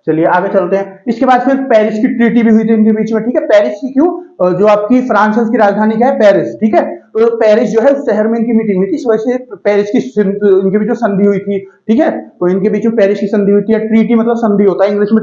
Speaker 1: चलिए आगे चलते हैं। इसके बाद फिर पेरिस की ट्रीटी भी हुई थी इनके बीच में, ठीक है। पेरिस की क्यों? जो आपकी फ्रांस है उसकी राजधानी क्या है? पेरिस, ठीक है। तो पेरिस जो है उस शहर में इनकी मीटिंग हुई थी, इस वजह से पेरिस की इनके बीच में संधि हुई थी, ठीक है। तो इनके बीच में पेरिस की संधि हुई थी। ट्रीटी मतलब संधि होता है, इंग्लिश में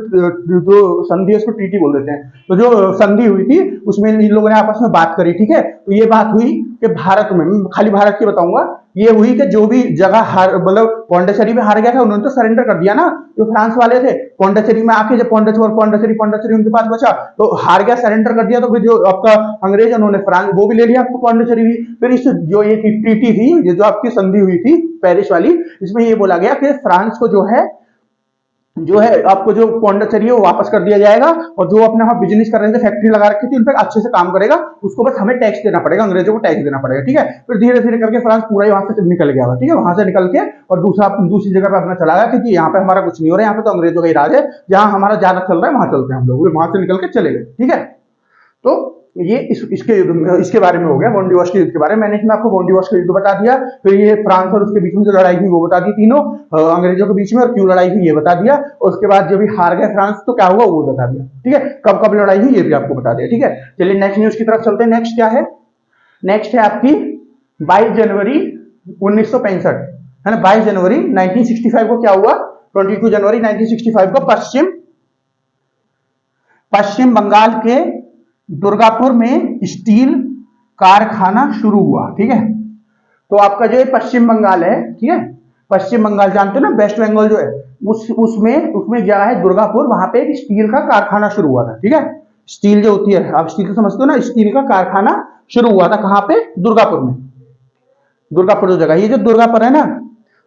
Speaker 1: जो संधि है उसको ट्रीटी बोल देते हैं। तो जो संधि हुई थी उसमें इन लोगों ने आपस में बात करी, ठीक है। तो ये बात हुई कि भारत में, खाली भारत की बताऊंगा, ये हुई कि जो भी जगह हार मतलब पौंडीचेरी में हार गया था, उन्होंने तो सरेंडर कर दिया ना, जो फ्रांस वाले थे। पौंडीचेरी में आके जब पौंडीचेरी उनके पास बचा तो हार गया, सरेंडर कर दिया। तो फिर जो आपका अंग्रेज उन्होंने फ्रांस वो भी ले लिया आपको, पौंडीचेरी भी। फिर इस जो ये ट्रीटी थी, ये जो आपकी संधि हुई थी पेरिस वाली, इसमें ये बोला गया कि फ्रांस को जो है आपको जो पौंडीचेरी है वो वापस कर दिया जाएगा, और जो अपने वहां बिजनेस कर रहे थे, फैक्ट्री लगा रखी थी, उन पर अच्छे से काम करेगा, उसको बस हमें टैक्स देना पड़ेगा, अंग्रेजों को टैक्स देना पड़ेगा, ठीक है। फिर धीरे धीरे करके फ्रांस पूरा ही वहां से निकल गया, ठीक है, वहां से निकल के और दूसरी जगह पे अपना चला गया, क्योंकि यहाँ पे हमारा कुछ नहीं हो रहा है, यहाँ पे तो अंग्रेजों का ही राज है, जहां हमारा ज्यादा चल रहा है वहां चलते हैं हम लोग, वहां से निकल के चले गए, ठीक है। तो ये इसके बारे में हो गया वॉन डिवॉश के युद्ध के बारे में। मैंने इसमें आपको वॉन डिवॉश का युद्ध बता दिया, फिर ये फ्रांस और उसके बीच में जो लड़ाई हुई वो बता दी, तीनों अंग्रेजों के बीच में, और क्यों लड़ाई हुई ये बता दिया, और उसके बाद जब भी हार गए फ्रांस तो क्या हुआ वो बता दिया, ठीक है। कब कब लड़ाई हुई ये भी आपको बता दिया, ठीक है। चलिए नेक्स्ट न्यूज की तरफ चलते हैं। नेक्स्ट क्या है? नेक्स्ट है आपकी 22 जनवरी 1965, है ना। 22 जनवरी 1965 को क्या हुआ? 22 जनवरी 1965 को पश्चिम बंगाल के दुर्गापुर में स्टील कारखाना शुरू हुआ, ठीक है। तो आपका जो पश्चिम बंगाल है, ठीक है, पश्चिम बंगाल जानते हो ना, वेस्ट बंगाल जो है, उसमें क्या है? दुर्गापुर, वहां पे एक स्टील का कारखाना शुरू हुआ था, ठीक है। स्टील जो होती है, आप स्टील तो समझते हो ना, स्टील का कारखाना शुरू हुआ था कहां पे? दुर्गापुर में। दुर्गापुर जो जगह, ये जो दुर्गापुर है ना,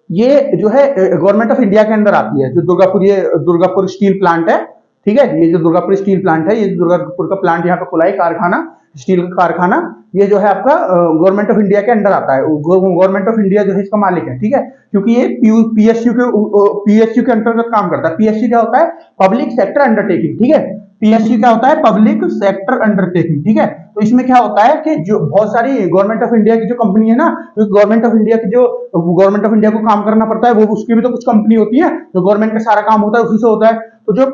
Speaker 1: ये जो है गवर्नमेंट ऑफ इंडिया के अंदर आती है। जो दुर्गापुर, ये दुर्गापुर स्टील प्लांट है, ठीक है, ये जो दुर्गापुर स्टील प्लांट है, ये दुर्गापुर का प्लांट यहाँ पे खुला है, कारखाना, स्टील का कारखाना, ये जो है आपका गवर्नमेंट ऑफ इंडिया के अंदर आता है। गवर्नमेंट ऑफ इंडिया जो है इसका मालिक है, ठीक है, क्योंकि ये पीएसयू के अंतर्गत काम करता है। पीएसयू क्या होता है? पब्लिक सेक्टर अंडरटेकिंग, ठीक है। पीएसयू क्या होता है? पब्लिक सेक्टर अंडरटेकिंग, ठीक है। तो इसमें क्या होता है कि जो बहुत सारी गवर्नमेंट ऑफ इंडिया की जो कंपनी है ना, गवर्नमेंट ऑफ इंडिया को काम करना पड़ता है, वो उसकी भी तो कुछ कंपनी होती है, जो गवर्नमेंट का सारा काम होता है उसी से होता है। तो जो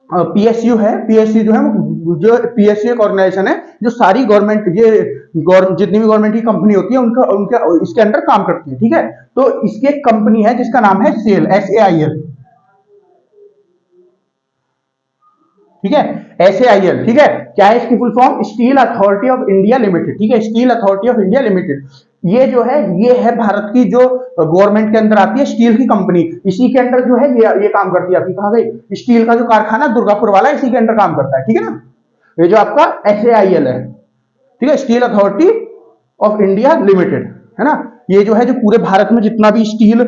Speaker 1: पीएसयू है, पीएसयू जो है, जो पीएसयू एक ऑर्गेनाइजेशन है जो सारी गवर्नमेंट, जितनी भी गवर्नमेंट की कंपनी होती है उनका इसके अंडर काम करती है, ठीक है। तो इसकी एक कंपनी है जिसका नाम है सेल, SAIL, ठीक है, SAIL, ठीक है। क्या है इसकी full form? Steel authority of India limited, ठीक है, steel authority of India limited. ये जो है, ये है भारत की जो गवर्नमेंट के अंदर आती है स्टील की कंपनी, इसी के अंदर जो है ये काम करती है। आपकी कहां गई? स्टील का जो कारखाना दुर्गापुर वाला, इसी के अंदर काम करता है, ठीक है ना। ये जो आपका SAIL है, ठीक है, steel authority of India limited, है ना। ये जो है, जो पूरे भारत में जितना भी स्टील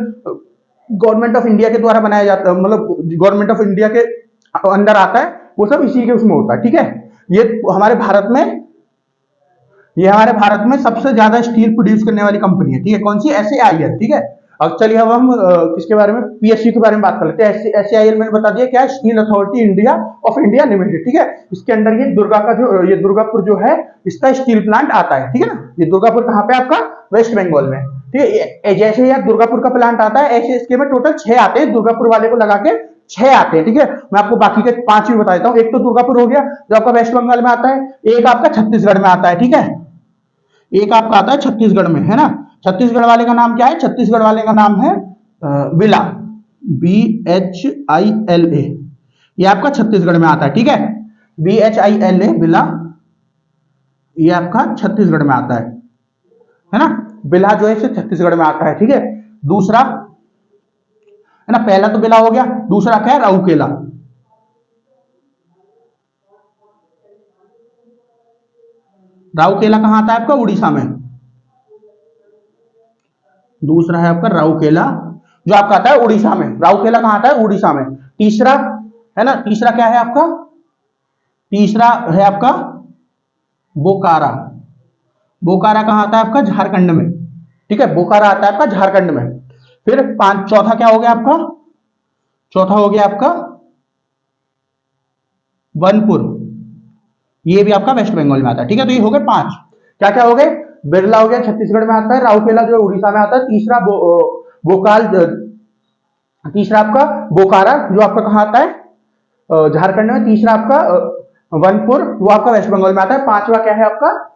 Speaker 1: गवर्नमेंट ऑफ इंडिया के द्वारा बनाया जाता है, मतलब गवर्नमेंट ऑफ इंडिया के अंदर आता है, वो सब इसी के उसमें होता है, ठीक है। ये हमारे भारत में सबसे ज्यादा स्टील प्रोड्यूस करने वाली कंपनी है, ठीक है। कौन सी? SAIL, ठीक है। अब चलिए अब हम किसके बारे में? पीएसयू के बारे में बात कर लेते हैं। SAIL मैंने बता दिया क्या है? Steel authority of India limited, ठीक है। इसके अंदर ये दुर्गापुर जो है, इसका स्टील प्लांट आता है, ठीक है ना। ये दुर्गापुर कहां पे? आपका वेस्ट बंगाल में, ठीक है। जैसे यार दुर्गापुर का प्लांट आता है, ऐसे इसके में टोटल 6 आते हैं, दुर्गापुर वाले को लगा के 6 आते हैं, ठीक है। मैं आपको बाकी के 5 भी बता देता हूँ। एक तो दुर्गापुर हो गया जो आपका वेस्ट बंगाल में आता है, एक आपका छत्तीसगढ़ में आता है, ठीक है, एक आपका आता है छत्तीसगढ़ में, है ना। छत्तीसगढ़ वाले का नाम क्या है? छत्तीसगढ़ वाले का नाम है बिला, BHILA, ये आपका छत्तीसगढ़ में आता है, ठीक है। BHILA बिला, ये आपका छत्तीसगढ़ में आता है ना। बिला जो है छत्तीसगढ़ में आता है, ठीक है। दूसरा है ना, पहला तो बिला हो गया, दूसरा क्या है? राउरकेला। राउरकेला कहां आता है? आपका उड़ीसा में। दूसरा है आपका राउरकेला, जो आपका आता है उड़ीसा में, राउरकेला कहां आता है, उड़ीसा में। तीसरा है ना, तीसरा क्या है आपका, तीसरा है आपका बोकारा। बोकारा कहां आता है आपका, झारखंड में, ठीक है, बोकारा आता है आपका झारखंड में। फिर चौथा क्या हो गया आपका, चौथा हो गया आपका बनपुर, ये भी आपका वेस्ट बंगाल में आता है, ठीक है। तो ये हो गए 5, क्या क्या हो गए, बिरला हो गया छत्तीसगढ़ में आता है, राउरकेला जो उड़ीसा में आता है, तीसरा बोकाल, तीसरा आपका बोकारा जो आपका कहां आता है झारखंड में, तीसरा आपका वनपुर वो आपका वेस्ट बंगाल में आता है, पांचवा क्या है आपका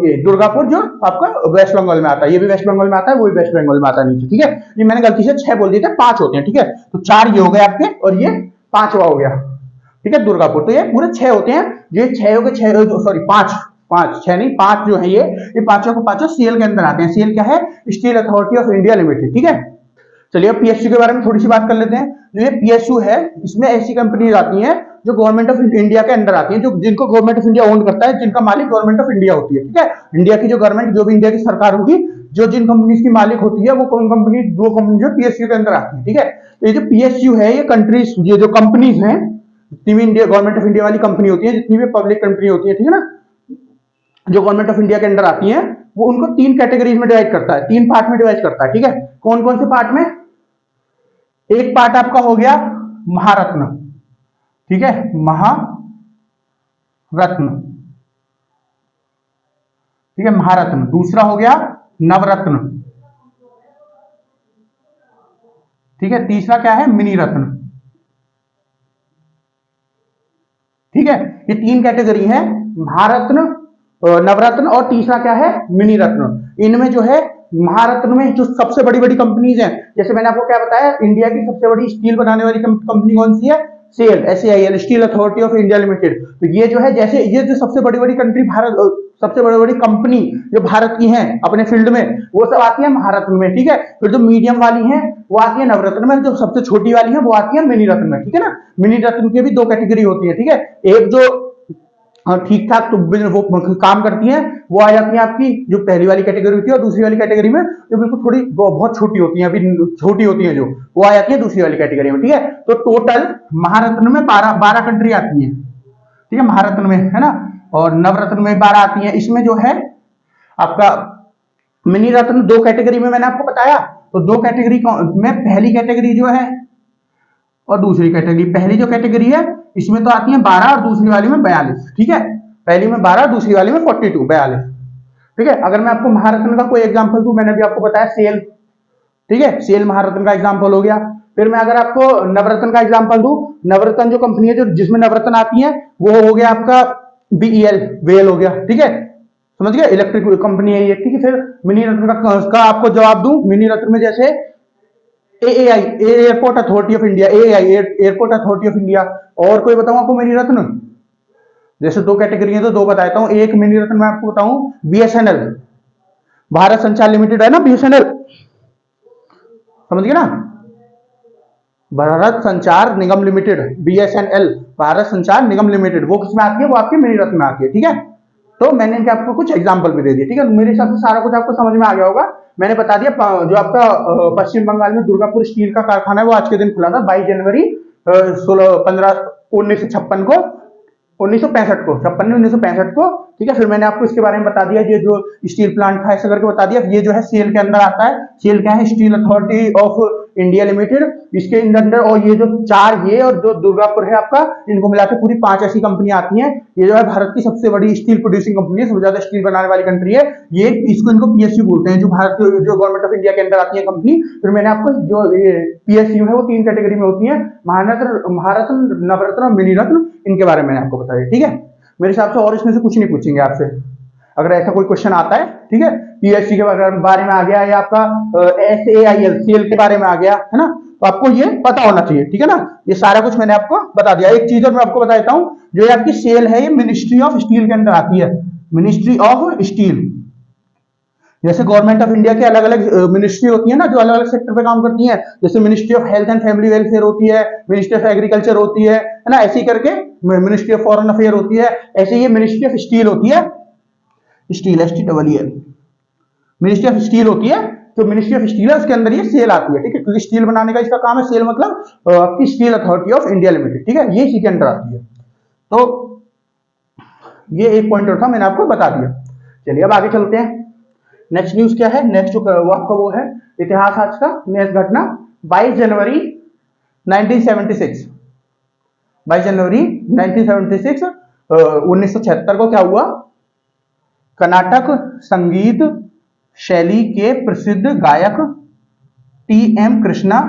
Speaker 1: ये दुर्गापुर जो आपका वेस्ट बंगाल में आता है, ये भी वेस्ट बंगाल में आता है, वो भी वेस्ट बंगाल में आता है नीचे, ठीक है। ये मैंने गलती से 6 बोल दिए थे, 5 होते हैं, ठीक है। तो 4 ये हो गए आपके और ये 5वां हो गया, ठीक है, दुर्गापुर। तो ये पूरे 6 होते हैं, ये 6 हो गए, 6 सॉरी 5, 6 नहीं 5 जो है ये पांचों को पांचों सीएल के अंदर आते हैं। सीएल क्या है, steel authority of India limited, ठीक है। चलिए अब पीएसयू के बारे में थोड़ी सी बात कर लेते हैं। जो ये पीएसयू है इसमें ऐसी कंपनीज आती हैं जो गवर्नमेंट ऑफ इंडिया के अंदर आती हैं, जो जिनको गवर्नमेंट ऑफ इंडिया ओन करता है, जिनका मालिक गवर्नमेंट ऑफ इंडिया होती है, ठीक है। इंडिया की जो गवर्नमेंट, जो भी इंडिया की सरकार होगी, जो जिन कंपनीज की मालिक होती है वो कौन कंपनी, दो कंपनी जो पीएसयू के अंदर आती है, ठीक है। तो ये जो पीएसयू है ये कंट्रीज, ये जो कंपनीज हैं, जितनी भी इंडिया गवर्नमेंट ऑफ इंडिया वाली कंपनी होती है, जितनी भी पब्लिक कंपनी होती है, ठीक है ना, जो गवर्नमेंट ऑफ इंडिया के अंदर आती हैं, वो उनको 3 कैटेगरीज में डिवाइड करता है, 3 पार्ट में डिवाइड करता है, ठीक है। कौन कौन से पार्ट में, एक पार्ट आपका हो गया महारत्न, ठीक है, महारत्न, ठीक है, महारत्न। दूसरा हो गया नवरत्न, ठीक है। तीसरा क्या है, मिनी रत्न, ठीक है। ये 3 कैटेगरी है, महारत्न, नवरत्न और तीसरा क्या है, मिनी रत्न। इनमें जो है महारत्न में जो सबसे बड़ी बड़ी कंपनीज हैं, जैसे मैंने आपको क्या बताया, इंडिया की सबसे बड़ी स्टील बनाने वाली कंपनी कौन सी है, SAIL, SAIL, steel authority of India limited. तो ये जो है, जैसे ये जो सबसे बड़ी बड़ी कंट्री भारत, सबसे बड़ी बड़ी कंपनी जो भारत की हैं अपने फील्ड में, वो सब आती है महारत्न में, ठीक है। फिर जो मीडियम वाली हैं वो आती है नवरत्न में, जो सबसे छोटी वाली है वो आती है मिनी रत्न में, ठीक है ना। मिनी रत्न के भी 2 कैटेगरी होती है, ठीक है। एक जो ठीक ठाक तो वो काम करती हैं वो आ जाती है आपकी जो पहली वाली कैटेगरी होती है, और दूसरी वाली कैटेगरी में जो बिल्कुल थोड़ी बहुत छोटी होती है, अभी छोटी होती है जो, वो आ जाती है दूसरी वाली कैटेगरी में, ठीक है। तो टोटल महारत्न में 12 कंट्री आती है, ठीक है, महारत्न में, है ना। और नवरत्न में 12 आती है। इसमें जो है आपका मिनी रत्न 2 कैटेगरी में मैंने आपको बताया, तो 2 कैटेगरी में पहली कैटेगरी जो है और दूसरी कैटेगरी, पहली जो कैटेगरी है इसमें तो आती है 12 और दूसरी वाली में 42, ठीक है। पहली में 12, दूसरी वाली में 42, 42, ठीक है। अगर मैं आपको महारत्न का कोई एग्जांपल दूं, मैंने भी आपको बताया सेल, ठीक है, सेल महारत्न का एग्जांपल हो गया। फिर मैं अगर आपको नवरत्न का एग्जांपल दूं, नवरत्न जो कंपनी है जो जिसमें नवरत्न आती है वो हो गया आपका BEL, वेल हो गया, ठीक है, समझ गया, इलेक्ट्रिक कंपनी है ये, ठीक है। फिर मिनी रत्न का आपको जवाब दूं, मिनी रत्न में जैसे AAI, airport authority of India, AAI, airport authority of India. और कोई बताऊं आपको मिनी रत्न, जैसे 2 कैटेगरी है तो 2 बताता हूं। एक मिनी रत्न मैं आपको बताऊं, BSNL, भारत संचार लिमिटेड है ना, BSNL, समझ गए ना, भारत संचार निगम लिमिटेड, BSNL, भारत संचार निगम लिमिटेड, वो किसमें आती है, वो आपके मिनी रत्न में आती है, ठीक है। तो मैंने इनके आपको कुछ एग्जांपल भी दे दिए, ठीक है। मेरे हिसाब से सारा कुछ आपको समझ में आ गया होगा। मैंने बता दिया जो आपका पश्चिम बंगाल में दुर्गापुर स्टील का कारखाना है वो आज के दिन खुला था 22 जनवरी 1956 को, 1965 को, 1965 को, ठीक है। फिर मैंने आपको इसके बारे में बता दिया, ये जो स्टील प्लांट था ऐसा करके बता दिया। ये जो है सेल के अंदर आता है, सेल क्या है, steel authority of India limited, इसके अंदर। और ये जो 4 ये और जो दुर्गापुर है आपका, इनको मिलाकर पूरी 5 ऐसी कंपनी आती हैं। ये जो है भारत की सबसे बड़ी स्टील प्रोड्यूसिंग कंपनी है, सबसे ज्यादा स्टील बनाने वाली कंट्री है ये, इसको इनको PSU बोलते हैं, जो भारत जो गवर्नमेंट ऑफ इंडिया के अंदर आती है कंपनी। फिर मैंने आपको जो PSU है वो 3 कैटेगरी में होती है, महारत्न, नवरत्न और मिनी रत्न, इनके बारे में मैंने आपको बताया, ठीक है। मेरे हिसाब से और इसमें से कुछ नहीं पूछेंगे आपसे, अगर ऐसा कोई क्वेश्चन आता है, ठीक है। PSU के बारे में आ गया, या आपका SAIL, सेल के बारे में आ गया, है ना, तो आपको ये पता होना चाहिए, ठीक है ना। ये सारा कुछ मैंने आपको बता दिया। एक चीज और मैं आपको बता देता हूं, जो ये आपकी सेल है ये मिनिस्ट्री ऑफ स्टील के अंदर आती है, मिनिस्ट्री ऑफ स्टील। जैसे गवर्नमेंट ऑफ इंडिया के अलग अलग मिनिस्ट्री होती है ना, जो अलग अलग सेक्टर पे काम करती है, जैसे ministry of health and family welfare होती है, मिनिस्ट्री ऑफ एग्रीकल्चर होती है ना, ऐसे ही करके मिनिस्ट्री ऑफ फॉरेन अफेयर होती है, ऐसे ये मिनिस्ट्री ऑफ स्टील होती है, steel, STEEL, ministry of steel होती है। जो मिनिस्ट्री ऑफ स्टील है उसके अंदर ये सेल आती है, ठीक है, क्योंकि स्टील बनाने का इसका काम है। सेल मतलब आपकी steel authority of India limited, ठीक है, ये इसी के अंडर आती है। तो ये एक पॉइंटर था, मैंने आपको बता दिया। चलिए अब आगे चलते हैं। नेक्स्ट न्यूज क्या है, नेक्स्ट जो आपका वो है इतिहास आज का। नेक्स्ट घटना 22 जनवरी 1976, 22 जनवरी 1976 1976 को क्या हुआ, कर्नाटक संगीत शैली के प्रसिद्ध गायक टी.एम. कृष्णा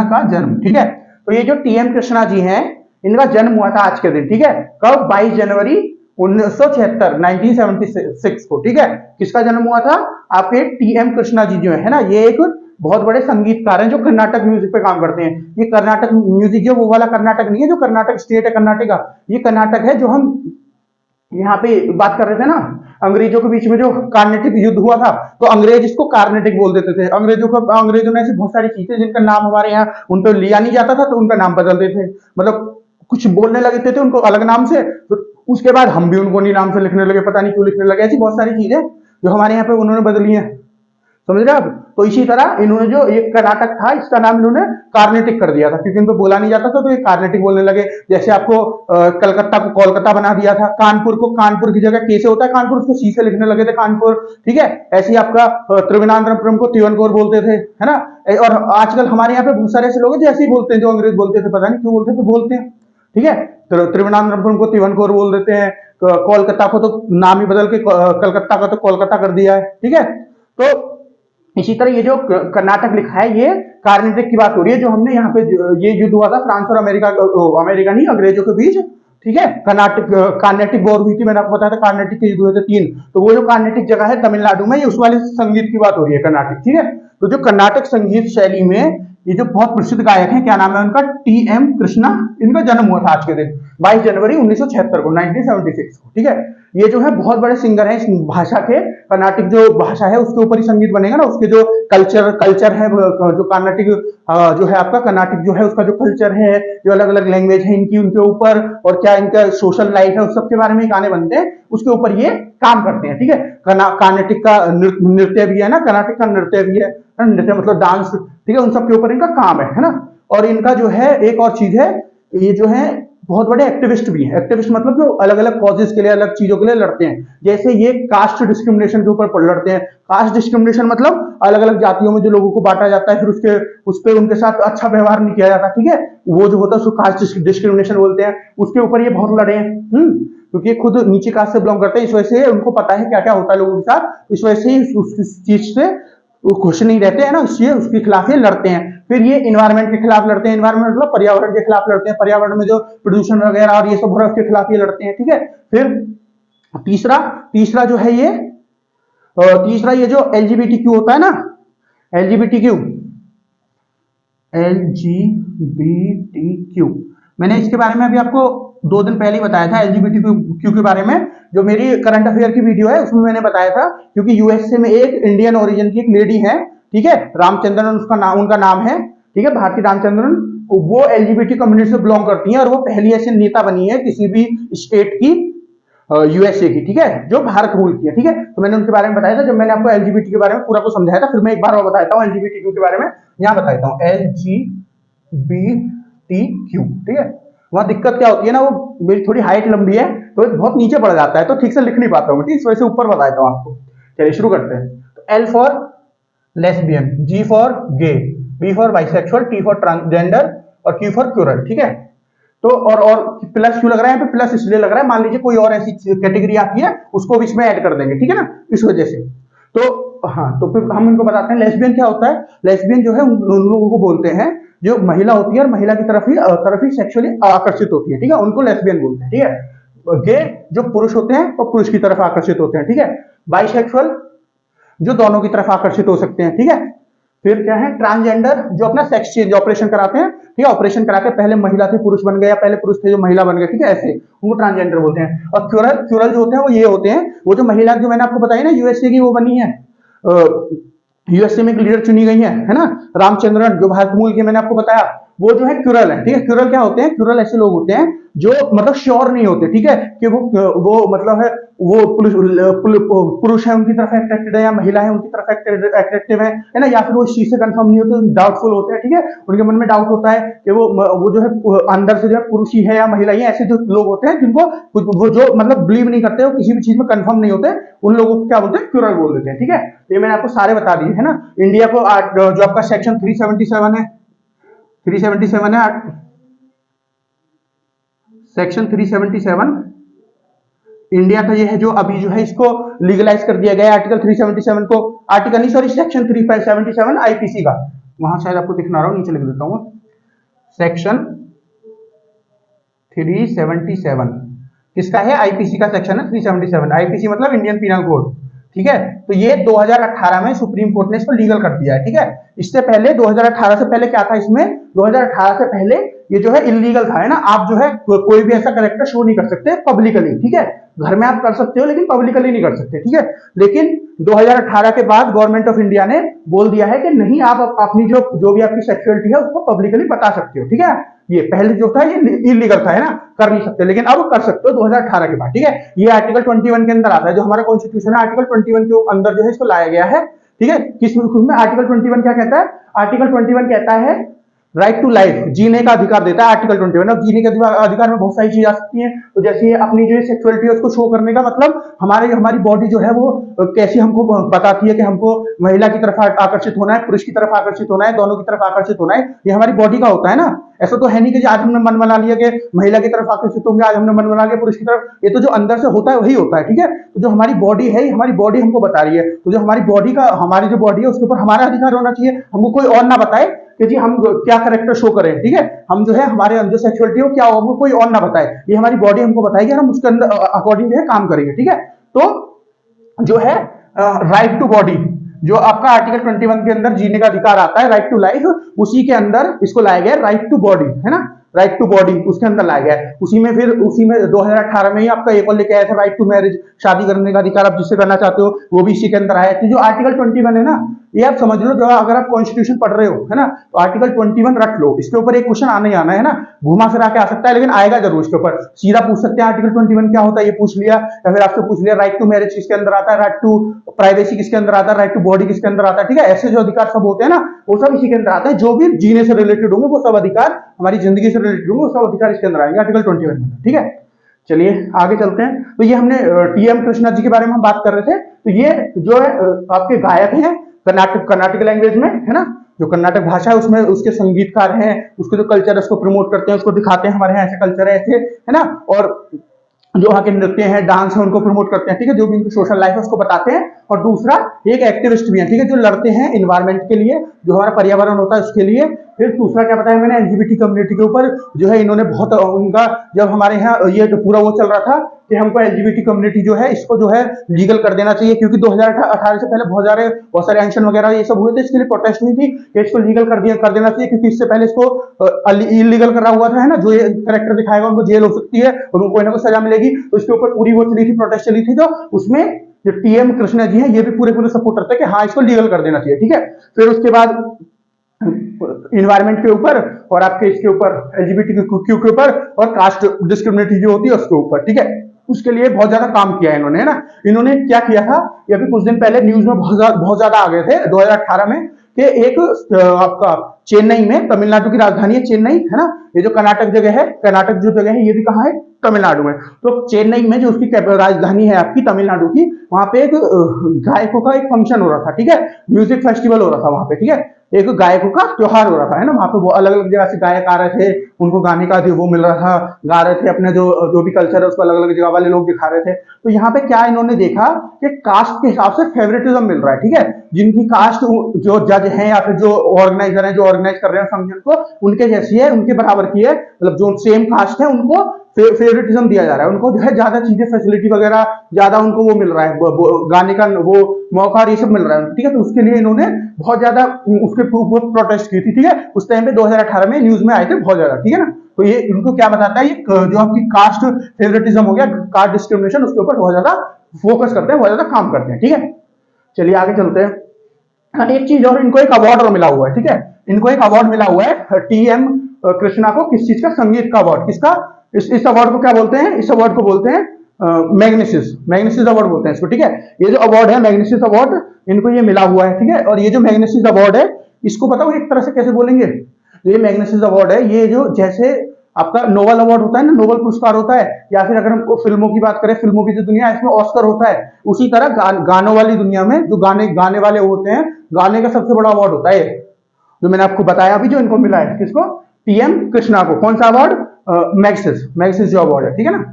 Speaker 1: का जन्म, ठीक है। तो ये जो टी.एम. कृष्णा जी हैं, इनका जन्म हुआ था आज के दिन, ठीक है, कब, 22 जनवरी 1976 1976 को, ठीक है। किसका जन्म हुआ था, आपके टी.एम. कृष्णा जी जो है ना, ये एक बहुत बड़े संगीतकार हैं जो कर्नाटक म्यूजिक पे काम करते हैं। ये कर्नाटक म्यूजिक जो वो वाला कर्नाटक नहीं है जो कर्नाटक स्टेट है कर्नाटक का, ये कर्नाटक है जो हम यहाँ पे बात कर रहे थे ना, अंग्रेजों के बीच में जो कार्नेटिक युद्ध हुआ था, तो अंग्रेज इसको कार्नेटिक बोल देते थे। अंग्रेजों ने ऐसी बहुत सारी चीजें जिनका नाम हमारे यहाँ उन पर लिया नहीं जाता था, तो उनका नाम बदल देते थे, मतलब कुछ बोलने लगे थे उनको अलग नाम से, तो उसके बाद हम भी उनको नहीं नाम से लिखने लगे, पता नहीं क्यों लिखने लगे। ऐसी बहुत सारी चीजें जो हमारे यहाँ पे उन्होंने बदली है, समझ रहे आप। तो इसी तरह इन्होंने जो एक कर्नाटक था, इसका नाम इन्होंने कार्नेटिक कर दिया था, क्योंकि इनको बोला नहीं जाता था, तो ये कार्नेटिक बोलने लगे। जैसे आपको कलकत्ता को कोलकाता बना दिया था, कानपुर को कानपुर की जगह कैसे होता है कानपुर, उसको सी से लिखने लगे थे कानपुर, ठीक है। ऐसे ही आपका त्रिवेंद्रपुरम को तिरुवनंतपुरम बोलते थे, है ना। और आजकल हमारे यहाँ पे बहुत सारे ऐसे लोग हैं जो ऐसे ही बोलते हैं, जो अंग्रेज बोलते थे, पता नहीं क्यों बोलते थे, बोलते हैं, ठीक है। त्रिवेंद्रपुरम को तिरुवनंतपुरम बोल देते हैं, कोलकाता को तो नाम ही बदल के कलकत्ता का तो कोलकाता कर दिया है, ठीक है। तो इसी तरह ये जो कर्नाटक लिखा है, ये कार्नेटिक की बात हो रही है। जो हमने यहाँ पे ये युद्ध हुआ था फ्रांस और अमेरिका नहीं, अंग्रेजों के बीच, ठीक है, कार्नेटिक वॉर हुई थी, मैंने आपको बताया था कार्नेटिक के युद्ध हुए थे 3। तो वो जो कार्नेटिक जगह है तमिलनाडु में, ये उस वाले संगीत की बात हो रही है, कर्नाटक, ठीक है। तो जो कर्नाटक संगीत शैली में ये जो बहुत प्रसिद्ध गायक हैं, क्या नाम है उनका, टी.एम. कृष्णा, इनका जन्म हुआ था आज के दिन 22 जनवरी 1976 को, 1976 को, ठीक है। ये जो है बहुत बड़े सिंगर हैं इस भाषा के, कर्नाटक जो भाषा है उसके ऊपर ही संगीत बनेगा ना, उसके जो कल्चर है, जो कर्नाटक जो है आपका कर्नाटक जो है उसका जो कल्चर है, जो अलग अलग लैंग्वेज है इनकी, उनके ऊपर, और क्या इनका सोशल लाइफ है, उस सबके बारे में गाने बनते हैं, उसके ऊपर ये काम करते हैं, ठीक है। कर्नाटक का नृत्य भी है ना, कर्नाटक का नृत्य भी है, नृत्य मतलब डांस, ठीक है, उन सब के ऊपर इनका काम है ना। और इनका जो है एक और चीज है, ये जो है बहुत बड़े एक्टिविस्ट भी हैं। एक्टिविस्ट मतलब जो अलग अलग कॉजेस के लिए, अलग चीजों के लिए लड़ते हैं। जैसे ये कास्ट डिस्क्रिमिनेशन के ऊपर लड़ते हैं। कास्ट डिस्क्रिमिनेशन मतलब अलग अलग जातियों में जो लोगों को बांटा जाता है, फिर उस पर उनके साथ अच्छा व्यवहार नहीं किया जाता, ठीक है, वो जो होता है उसको कास्ट डिस्क्रिमिनेशन बोलते हैं। उसके ऊपर ये बहुत लड़े हैं, क्योंकि खुद नीचे कास्ट से बिलोंग करते हैं, इस वजह से उनको पता है क्या क्या होता है लोगों के साथ, इस वजह से उस चीज से वो खुश नहीं रहते हैं ना, इसलिए उसके खिलाफ ये लड़ते हैं। फिर ये इन्वायरमेंट के खिलाफ लड़ते हैं, इन्वायरमेंट मतलब पर्यावरण के खिलाफ लड़ते हैं, पर्यावरण में जो प्रदूषण वगैरह और ये सब हो रहा है उसके खिलाफ ये लड़ते हैं, ठीक है। फिर तीसरा जो है ये तीसरा ये जो एलजीबीटीक्यू होता है ना, एलजीबीटीक्यू मैंने इसके बारे में अभी आपको 2 दिन पहले ही बताया था, एलजीबीटीक्यू के बारे में, जो मेरी करंट अफेयर की वीडियो है उसमें मैंने बताया था। क्योंकि यूएसए में एक इंडियन ओरिजिन की एक लेडी है, ठीक है, रामचंद्रन उनका नाम है, ठीक है, भारती रामचंद्रन, वो एलजीबीटी कम्युनिटी से बिलोंग करती हैं, और वो पहली ऐसी नेता बनी है किसी भी स्टेट की यूएसए की, ठीक है, जो भारत मूल की है, ठीक है। तो मैंने उनके बारे में बताया था, जब मैंने आपको एलजीबीटी के बारे में पूरा को समझाया था। फिर मैं एक बार और बताता हूँ एलजीबीटीक्यू के बारे में, यहाँ बताता हूँ एलजीबीटीक्यू, ठीक है। वहां दिक्कत क्या होती है ना, वो मेरी थोड़ी हाइट लंबी है तो बहुत नीचे पड़ जाता है, तो ठीक से लिख नहीं पाता हूँ, ठीक, इस वजह से ऊपर बताता हूँ आपको। चलिए शुरू करते हैं। तो L for lesbian, G for gay, B for bisexual, T for transgender और क्यू फॉर क्यूरल, ठीक है। तो और प्लस क्यों लग रहा है यहाँ पे, प्लस इसलिए लग रहा है, मान लीजिए कोई और ऐसी कैटेगरी आती है उसको भी इसमें ऐड कर देंगे, ठीक है ना, इस वजह से। तो हाँ, तो फिर हम इनको बताते हैं लेस्बियन क्या होता है। लेस्बियन जो है उन लोगों को बोलते हैं जो महिला होती है और महिला की तरफ ही सेक्सुअली आकर्षित होती है, ठीक है, उनको लेस्बियन बोलते हैं, ठीक है। गे जो पुरुष होते हैं और पुरुष की तरफ आकर्षित होते हैं, ठीक है। बाइसेक्सुअल जो दोनों की तरफ आकर्षित हो सकते हैं, ठीक है। फिर क्या है, ट्रांसजेंडर जो अपना सेक्स चेंज ऑपरेशन कराते हैं, ठीक है, ऑपरेशन करा के पहले महिला थे पुरुष बन गए, या पहले पुरुष थे जो महिला बन गए, ठीक है, ऐसे उनको ट्रांसजेंडर बोलते हैं। और क्यूरल जो होते हैं वो ये होते हैं, वो जो महिला जो मैंने आपको बताई ना यूएसए की वो बनी है, यूएसए में एक लीडर चुनी गई है ना, रामचंद्रन जो भारत मूल की, मैंने आपको बताया वो जो है क्यूरल है, ठीक है। क्यूरल क्या होते हैं? क्यूरल ऐसे लोग होते हैं जो मतलब श्योर नहीं होते, ठीक है, कि वो मतलब है वो पुरुष है उनकी तरफ अट्रैक्टेड है या महिला है उनकी तरफ अट्रैक्टिव है ना, या फिर वो इस चीज से कंफर्म नहीं होते, डाउटफुल होते हैं, ठीक है। उनके मन में डाउट होता है कि वो जो है अंदर से जो है पुरुष ही है या महिला ही है। ऐसे जो लोग होते हैं जिनको वो जो मतलब बिलीव नहीं करते, वो किसी भी चीज में कंफर्म नहीं होते, उन लोगों को क्या बोलते हैं? क्यूरल बोल देते हैं, ठीक है। तो ये मैंने आपको सारे बता दिए है ना। इंडिया को जो आपका सेक्शन 377 है, 377 है, सेक्शन 377 इंडिया का ये है जो अभी जो है इसको लीगलाइज कर दिया गया है, आर्टिकल 377 को, आर्टिकल नहीं सॉरी सेक्शन 377 आईपीसी का, वहां शायद आपको दिखना रहा हो, नीचे लिख देता हूं, सेक्शन 377 किसका है? आईपीसी का सेक्शन है 377। आईपीसी मतलब इंडियन पीनल कोड, ठीक है। तो ये 2018 में सुप्रीम कोर्ट ने इसको लीगल कर दिया है, ठीक है। इससे पहले 2018 से पहले क्या था इसमें? 2018 से पहले ये जो है इलीगल था, है ना। आप जो है कोई भी ऐसा करेक्टर शो नहीं कर सकते पब्लिकली, ठीक है। घर में आप कर सकते हो लेकिन पब्लिकली नहीं कर सकते, ठीक है। लेकिन 2018 के बाद गवर्नमेंट ऑफ इंडिया ने बोल दिया है कि नहीं, आप अपनी जो भी आपकी सेक्सुअलिटी है उसको पब्लिकली बता सकते हो, ठीक है। ये पहले जो था ये इलीगल था, है ना, कर नहीं सकते, लेकिन अब कर सकते हो 2018 के बाद, ठीक है। ये आर्टिकल 21 के अंदर आता है, जो हमारा कॉन्स्टिट्यूशन है आर्टिकल 21 के अंदर जो है इसको लाया गया है, ठीक है। किस में आर्टिकल 21 क्या कहता है? आर्टिकल 21 कहता है राइट टू लाइफ, जीने का अधिकार देता है आर्टिकल 21। अब जीने के अधिकार में बहुत सारी चीज आ सकती है, तो जैसे अपनी जो सेक्सुअलिटी है उसको शो करने का मतलब हमारी बॉडी जो है वो कैसी हमको बताती है कि हमको महिला की तरफ आकर्षित होना है, पुरुष की तरफ आकर्षित होना है, दोनों की तरफ आकर्षित होना है, ये हमारी बॉडी का होता है ना। ऐसा तो है नहीं कि आज हमने मन बना लिया कि महिला की तरफ आकर्षित होंगे, आज हमने मन बना लिया पुरुष की तरफ, ये तो जो अंदर से होता है वही होता है, ठीक है। तो जो हमारी बॉडी है, हमारी बॉडी हमको बता रही है, तो जो हमारी बॉडी है उसके ऊपर हमारा अधिकार होना चाहिए, हमको कोई और ना बताए कि जी हम क्या करेक्टर शो करें, ठीक है। हम जो है हमारे अंदर सेक्सुअलिटी हो क्या हो, हमको कोई और ना बताए, ये हमारी बॉडी हमको बताएगी, हम उसके अंदर अकॉर्डिंग जो है काम करेंगे, ठीक है। तो जो है राइट टू बॉडी, जो आपका आर्टिकल 21 के अंदर जीने का अधिकार आता है, राइट टू लाइफ, उसी के अंदर इसको लाया गया राइट टू बॉडी, है ना, राइट टू बॉडी उसके अंदर लाया गया है। उसी में 2018 में ही आपका एक और लेके आया था राइट टू मैरिज, शादी करने का अधिकार आप जिससे करना चाहते हो, वो भी इसी के अंदर आया। तो जो आर्टिकल 21 है ना, ये आप समझ लो, जो अगर आप कॉन्स्टिट्यूशन पढ़ रहे हो, है ना, तो आर्टिकल 21 रख लो, इसके ऊपर एक क्वेश्चन आना ही आना है ना, घुमा फिरा के आ सकता है लेकिन आएगा जरूर। इसके ऊपर सीधा पूछ सकते हैं आर्टिकल 21 क्या होता है, ये पूछ लिया, या फिर आपसे पूछ लिया राइट टू मैरिज किसके अंदर आता है, राइट टू प्राइवेसी किसके अंदर आता है, राइट टू बॉडी किसके अंदर आता है, ठीक है। ऐसे जो अधिकार सब होते हैं ना, वो सब इसी के अंदर आता है। जो भी जीने से रिलेटेड होंगे वो सब अधिकार, हमारी जिंदगी से रिलेटेड होंगे वो सब अधिकार इसके अंदर आएंगे आर्टिकल 21 में, ठीक है। चलिए आगे चलते हैं। तो ये हमने टीएम कृष्णा जी के बारे में हम बात कर रहे थे। तो ये जो है आपके गायक हैं कर्नाटक लैंग्वेज में, है ना, जो कर्नाटक भाषा है उसमें उसके संगीतकार हैं, उसके जो कल्चर है उसको प्रमोट करते हैं, उसको दिखाते हैं हमारे यहाँ ऐसे कल्चर है ऐसे, है ना। और जो वहाँ के नृत्य हैं, डांस है, उनको प्रमोट करते हैं, ठीक है, जो भी उनकी सोशल लाइफ है उसको बताते हैं। और दूसरा एक एक्टिविस्ट भी है, ठीक है, जो लड़ते हैं इन्वायरमेंट के लिए, जो हमारा पर्यावरण होता है उसके लिए। फिर दूसरा क्या बताया मैंने, एलजीबीटी कम्युनिटी के ऊपर जो है इन्होंने बहुत उनका, जब हमारे यहाँ ये पूरा वो चल रहा था कि हमको एलजीबीटी कम्युनिटी जो है इसको जो है लीगल कर देना चाहिए, क्योंकि 2018 से पहले बहुत सारे एंशन वगैरह ये सब हुए थे, इसके लिए प्रोटेस्ट हुई थी कि इसको लीगल कर देना चाहिए, क्योंकि इससे पहले इसको इलीगल करा हुआ था, है ना। जो ये करेक्टर दिखाएगा उनको जेल हो सकती है और उनको कोई ना कोई सजा मिलेगी। तो इसके ऊपर पूरी वो चली थी, प्रोटेस्ट चली थी। तो उसमें जो टीएम कृष्णा जी हैं ये भी पूरे सपोर्ट करते हैं कि हाँ इसको लीगल कर देना चाहिए, ठीक है। फिर उसके बाद इन्वायरमेंट के ऊपर और आपके इसके ऊपर एलजीबीटीक्यू के ऊपर और कास्ट डिस्क्रिमिनेटिव जो होती है उसके ऊपर, ठीक है, उसके लिए बहुत ज्यादा काम किया है इन्होंने, है ना। इन्होंने क्या किया था, ये अभी कुछ दिन पहले न्यूज में बहुत ज्यादा आ गए थे 2018 में कि एक आपका चेन्नई में, तमिलनाडु की राजधानी है चेन्नई, है ना। ये जो कर्नाटक जो जगह है ये भी कहाँ है, तमिलनाडु में। तो चेन्नई में जो उसकी राजधानी है आपकी तमिलनाडु की, वहां पे एक गायकों का एक फंक्शन हो रहा था, ठीक है, म्यूजिक फेस्टिवल हो रहा था वहां पे, ठीक है, एक गायकों का त्योहार हो रहा था, है ना। वहां पे वो अलग अलग जगह से गायक आ रहे थे, उनको गाने का वो मिल रहा था, गा रहे थे अपने जो भी कल्चर है उसको अलग अलग जगह वाले लोग दिखा रहे थे। तो यहाँ पे क्या इन्होंने देखा कि कास्ट के हिसाब से फेवरेटिज्म मिल रहा है, ठीक है। जिनकी कास्ट जो जज हैं या फिर जो ऑर्गेनाइजर हैं, जो ऑर्गेनाइज कर रहे हैं फंक्शन को, उनके जैसी है, उनके बराबर की है, मतलब जो सेम कास्ट है उनको फेवरेटिज्म दिया जा रहा है, उनको जो है ज्यादा चीजें फैसिलिटी वगैरह ज्यादा उनको वो मिल रहा है, गाने का वो मौका ये सब मिल रहा है, ठीक है। तो उसके लिए इन्होंने बहुत ज्यादा उसके ऊपर प्रोटेस्ट की थी, ठीक है। उस टाइम पे 2018 में न्यूज में आए थे बहुत ज्यादा, ठीक है ना। तो ये उनको क्या बताता है, ये जो आपकी कास्ट फेवरेटिज्म हो गया, कास्ट डिस्क्रिमिनेशन, उसके ऊपर बहुत ज्यादा फोकस करते हैं, बहुत ज्यादा काम करते हैं, ठीक है। चलिए आगे चलते हैं। एक चीज और, इनको एक अवार्ड और मिला हुआ है, ठीक है, इनको एक अवार्ड मिला हुआ है टीएम कृष्णा को किस चीज का, संगीत का अवार्ड, किसका, इस अवार्ड को क्या बोलते हैं, इस अवार्ड को बोलते हैं मैग्नेसिस अवार्ड बोलते हैं इसको, ठीक है। ये जो अवार्ड है मैग्नेसिस अवार्ड, इनको ये मिला हुआ है, ठीक है। और ये जो मैग्नेसिस अवार्ड है, इसको बताओ एक तरह से कैसे बोलेंगे, ये मैग्नेसिस अवार्ड है, ये जो जैसे आपका नोबेल अवार्ड होता है ना, नोबेल पुरस्कार होता है, या फिर अगर हमको फिल्मों की बात करें, फिल्मों की जो दुनिया है इसमें ऑस्कर होता है, उसी तरह गानों वाली दुनिया में जो गाने वाले होते हैं, गाने का सबसे बड़ा अवार्ड होता है जो मैंने आपको बताया अभी, जो इनको मिला है, किसको, टीएम कृष्णा को। कौन सा अवार्ड, मैग्सेस जो अवार्ड है, ठीक है ना।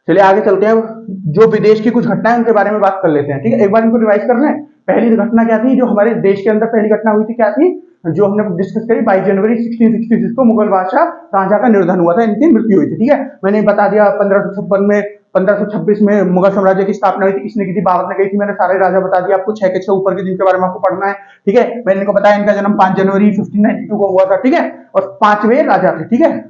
Speaker 1: चलिए आगे चलते हैं, जो विदेश की कुछ घटनाएं उनके बारे में बात कर लेते हैं, ठीक है। एक बार इनको रिवाइज कर लें। पहली घटना क्या थी, जो हमारे देश के अंदर पहली घटना हुई थी, क्या थी, जो हमने डिस्कस करी, 22 जनवरी 1666 को मुगल बादशाह शाहजहां का निधन हुआ था, इनकी मृत्यु हुई थी, ठीक है। मैंने बता दिया 1556 में मुगल साम्राज्य की स्थापना हुई थी, किसने की थी, बाबर ने की थी। मैंने सारे राजा बता दिया आपको, 6 के 6 ऊपर के जिनके बारे में आपको पढ़ना है, ठीक है। मैंने इनको बताया इनका जन्म 5 जनवरी 1592 को हुआ था, ठीक है। और 5वें राजा थे, ठीक है।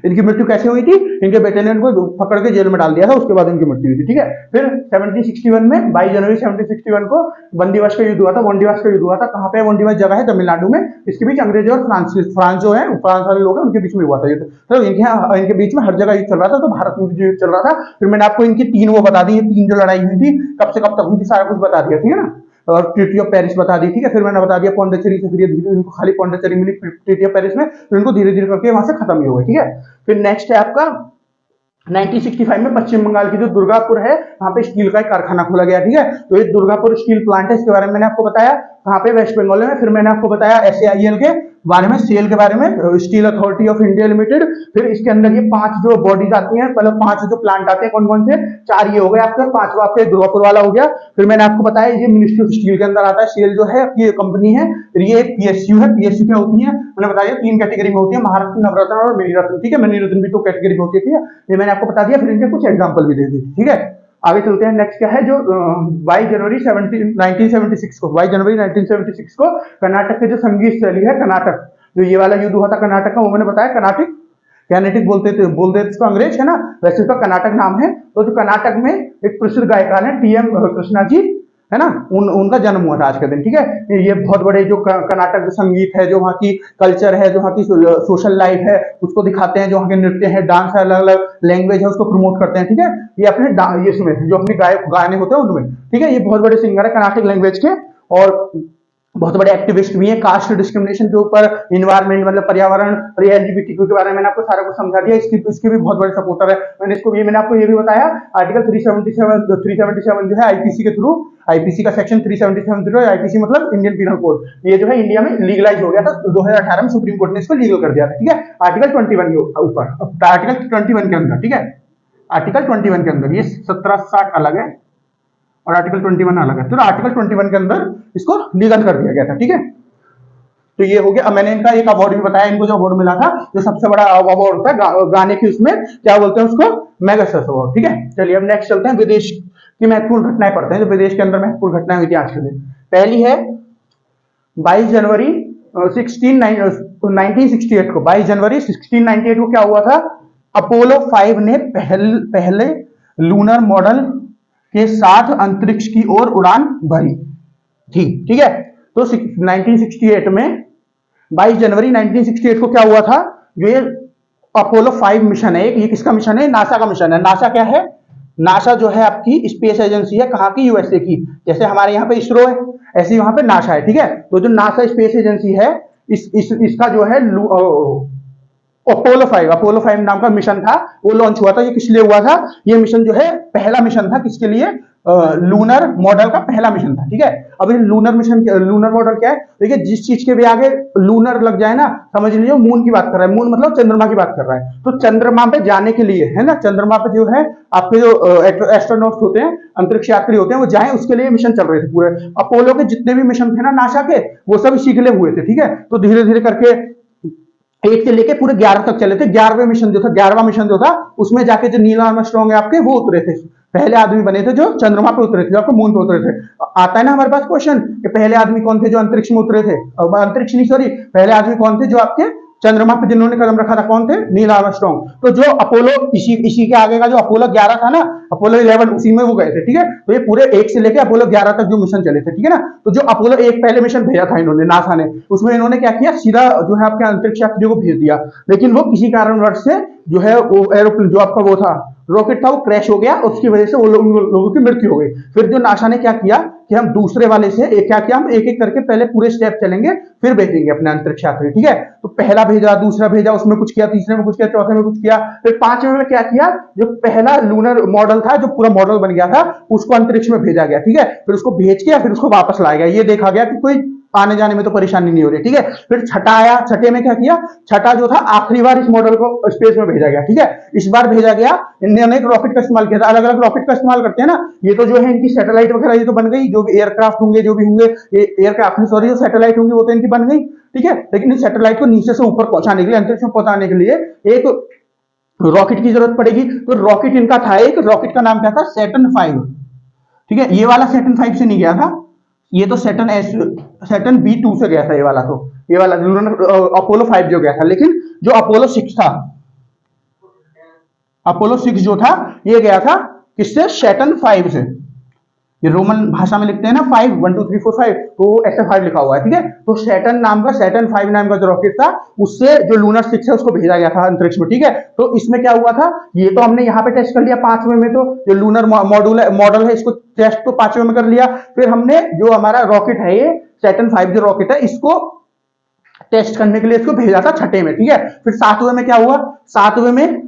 Speaker 1: इनकी मृत्यु कैसे हुई थी, इनके बेटे ने इनको पकड़ के जेल में डाल दिया था, उसके बाद इनकी मृत्यु हुई थी, ठीक है। फिर 1761 में 22 जनवरी 1761 को बंदीवास का युद्ध हुआ था, वनडीवास का युद्ध हुआ था। कहाँ पे वनडीवास जगह है, तमिलनाडु में। इसके बीच अंग्रेजों और फ्रांस जो है, फ्रांस वाले लोग हैं, उनके बीच में हुआ था युद्ध। तो इनके बीच में हर जगह युद्ध चल रहा था, तो भारत में भी युद्ध चल रहा था। फिर मैंने आपको इनकी 3 वो बता दी, 3 जो लड़ाई हुई थी, कब से कब तक हुई थी, सारा कुछ बता दिया, ठीक है ना। और ट्रीटी ऑफ पेरिस बता दी, ठीक है। फिर मैंने बता दिया पौंडीचेरी से, फिर धीरे इनको खाली पौंडीचेरी मिली ट्रीटी ऑफ पेरिस में, फिर इनको धीरे धीरे करके वहां से खत्म ही हो गई, ठीक है। फिर नेक्स्ट है आपका 1965 में पश्चिम बंगाल की जो दुर्गापुर है, वहां पे स्टील का एक कारखाना खोला गया, ठीक है। तो ये दुर्गापुर स्टील प्लांट है, इसके बारे में मैंने आपको बताया। कहाँ पे, वेस्ट बंगाल में। फिर मैंने आपको बताया SAIL के बारे में, सेल के बारे में, steel authority of India limited. फिर इसके अंदर ये 5 जो बॉडीज आती हैं, मतलब 5 जो प्लांट आते हैं, कौन कौन से, 4 ये हो गए आपके, 5वां आपके दुर्गापुर वाला हो गया। फिर मैंने आपको बताया ये मिनिस्ट्री ऑफ स्टील के अंदर आता है, सेल जो है ये कंपनी है। फिर ये एक PSU है, PSU क्या होती है, मैंने बताया 3 कैटेगरी में होती है, महारत्न, नवरत्न और मणिरत्न, ठीक है। मणिरत्न भी 2 कैटेगरी में होती है, ठीक है। ये मैंने आपको बता दिया। फिर इनके कुछ एग्जाम्पल भी दे दी, ठीक है। आगे चलते हैं। नेक्स्ट क्या है, जो 22 जनवरी 1976 को, 22 जनवरी 1976 को कर्नाटक के जो संगीत शैली है, कर्नाटक, जो ये वाला युद्ध हुआ था कर्नाटक का, वो मैंने बताया कर्नाटिक बोलते थे इसको अंग्रेज, है ना। वैसे उसका कर्नाटक नाम है। तो जो कर्नाटक में एक प्रसिद्ध गायकार है TM कृष्णा जी, है ना, उनका जन्म हुआ था आज के दिन, ठीक है। ये बहुत बड़े जो कर्नाटक जो संगीत है, जो वहाँ की कल्चर है, जो वहाँ की सोशल लाइफ है, उसको दिखाते हैं। जो वहाँ के नृत्य है, डांस है, अलग अलग लैंग्वेज है, उसको प्रमोट करते हैं, ठीक है। ये अपने ये इसमें जो अपने गाने होते हैं उनमें, ठीक है। ये बहुत बड़े सिंगर है कर्नाटक लैंग्वेज के, और बहुत बड़े एक्टिविस्ट भी हैं कास्ट डिस्क्रिमिनेशन के ऊपर, इन्वायरमेंट मतलब पर्यावरण, और LGBTQ के बारे में मैंने आपको सारा कुछ समझा दिया। इसके भी बहुत बड़े सपोर्टर है। मैंने आपको ये भी बताया, आर्टिकल 377 जो है IPC के थ्रू, IPC का सेक्शन 377 थ्रू, IPC मतलब इंडियन पीनल कोड, ये जो है इंडिया में लीगलाइज हो गया था 2018 में, सुप्रीम कोर्ट ने इसको लीगल कर दिया था, ठीक है। आर्टिकल 21 के ऊपर, आर्टिकल 21 के अंदर, ठीक है। आर्टिकल 21 के अंदर, ये 1760 अलग है और आर्टिकल 21 अलग है। तो आर्टिकल 21 के अंदर इसको लीगल कर दिया गया था, ठीक है। तो ये हो गया। अब मैंने इनका एक अवार्ड भी बताया, इनको जो अवार्ड मिला था, जो सबसे बड़ा अवार्ड होता है गाने की, उसमें क्या बोलते हैं उसको, मैग्सेस अवार्ड, ठीक है। चलिए अब नेक्स्ट चलते हैं, विदेश की महत्वपूर्ण घटनाएं पढ़ते हैं, जो विदेश के अंदर महत्वपूर्ण घटनाएं हुई थी आज के दिन। पहली है 22 जनवरी 1968 को, 22 जनवरी 1698 को क्या हुआ था, अपोलो 5 ने पहले लूनर मॉडल के साथ अंतरिक्ष की ओर उड़ान भरी थी, ठीक है। तो 1968 में 22 जनवरी 1968 को क्या हुआ था, जो ये अपोलो 5 मिशन है, ये किसका मिशन है, नासा का मिशन है। नासा क्या है, नासा जो है आपकी स्पेस एजेंसी है, कहाँ की, USA की। जैसे हमारे यहाँ पे इसरो है, ऐसे ही वहां पे नासा है, ठीक है। तो जो नासा स्पेस एजेंसी है, इसका जो है अपोलो 5 नाम का मिशन था, वो लॉन्च हुआ था। ये किस लिए हुआ था, ये मिशन जो है पहला मिशन था, किसके लिए, लूनर मॉडल का पहला मिशन था, ठीक है। अब ये लूनर मॉडल क्या है, देखिए जिस चीज के भी आगे लूनर लग जाए ना, समझ लीजिए मून की बात कर रहा है, मून मतलब चंद्रमा की बात कर रहा है। तो चंद्रमा पे जाने के लिए, है ना, चंद्रमा पे जो है आपके जो एस्ट्रोनॉट्स होते हैं, अंतरिक्ष यात्री होते हैं, वो जाए, उसके लिए मिशन चल रहे थे पूरे। अपोलो के जितने भी मिशन थे ना नासा के, वो सब इसी के लिए हुए थे, ठीक है। तो धीरे धीरे करके 8 से लेके पूरे 11 तक चले थे। 11वां मिशन जो था, उसमें जाके जो नील आर्मस्ट्रांग है आपके, वो उतरे थे, पहले आदमी बने थे जो चंद्रमा पे उतरे थे, जो आपको मून पे उतरे थे। आता है ना हमारे पास क्वेश्चन कि पहले आदमी कौन थे जो अंतरिक्ष में उतरे थे, अंतरिक्ष नहीं सॉरी, पहले आदमी कौन थे जो आपके चंद्रमा पे जिन्होंने कदम रखा था, कौन थे, नील आर्मस्ट्रांग। तो जो अपोलो, इसी के आगे का जो अपोलो 11 था ना, अपोलो 11 उसी में वो गए थे, ठीक है। तो ये पूरे 1 से लेकर अपोलो 11 तक जो मिशन चले थे, ठीक है ना। तो जो अपोलो 1 पहले मिशन भेजा था इन्होंने, नासा ने, उसमें इन्होंने क्या किया, सीधा जो है आपके अंतरिक्ष यात्रियों को भेज दिया, लेकिन वो किसी कारणवश से जो है वो एरोप्लेन जो आपका वो था रॉकेट था वो क्रैश हो गया, उसकी वजह से उन लोगों की मृत्यु हो गई। फिर जो नासा ने क्या किया कि हम दूसरे वाले से क्या किया, हम एक एक करके पहले पूरे स्टेप चलेंगे, फिर भेजेंगे अपने अंतरिक्ष यात्री, ठीक है। तो पहला भेजा, दूसरा भेजा, उसमें कुछ किया, तीसरे में कुछ किया, चौथे में कुछ किया, फिर पांचवें में क्या किया, जो पहला लूनर मॉडल था, जो पूरा मॉडल बन गया था, उसको अंतरिक्ष में भेजा गया, ठीक है। फिर उसको भेज के फिर उसको वापस लाया गया, ये देखा गया कि कोई आने जाने में तो परेशानी नहीं हो रही, ठीक है। फिर छठा आया, छठे में क्या किया, छठा जो था आखिरी बार इस मॉडल को स्पेस में भेजा गया, ठीक है। इस बार भेजा गया, इन्होंने एक रॉकेट का इस्तेमाल किया था, अलग अलग रॉकेट का इस्तेमाल करते हैं ना, ये तो जो है इनकी सैटेलाइट वगैरह ये तो बन गई, जो भी एयरक्राफ्ट होंगे, जो भी होंगे एयरक्राफ्ट, सॉरी, जो सैटेलाइट होंगी वो तो इनकी बन गई, ठीक है। लेकिन इस सैटेलाइट को नीचे से ऊपर पहुंचाने के लिए, अंतरिक्ष में पहुंचाने के लिए एक रॉकेट की जरूरत पड़ेगी। तो रॉकेट इनका था, एक रॉकेट का नाम क्या था, सैटर्न 5, ठीक है। ये वाला सैटर्न 5 से नहीं गया था, ये तो सैटर्न B2 से गया था, ये वाला, तो ये वाला अपोलो 5 जो गया था। लेकिन जो अपोलो 6 था, अपोलो 6 जो था ये गया था किससे, सैटर्न 5 से। ये रोमन भाषा में लिखते हैं ना 5, 1 2 3 4 5, तो ऐसे 5 लिखा हुआ है, ठीक है। तो सैटर्न 5 नाम का जो रॉकेट था, उससे जो लूनर 6 है उसको भेजा गया था अंतरिक्ष में, ठीक है। तो इसमें क्या हुआ था, ये तो हमने यहाँ पे टेस्ट कर लिया 5वें में, तो जो लूनर मॉडल है इसको टेस्ट तो 5वें में कर लिया। फिर हमने जो हमारा रॉकेट है, ये सैटर्न 5 जो रॉकेट है, इसको टेस्ट करने के लिए इसको भेजा था छठे में, ठीक है। फिर 7वें में क्या हुआ, 7वें में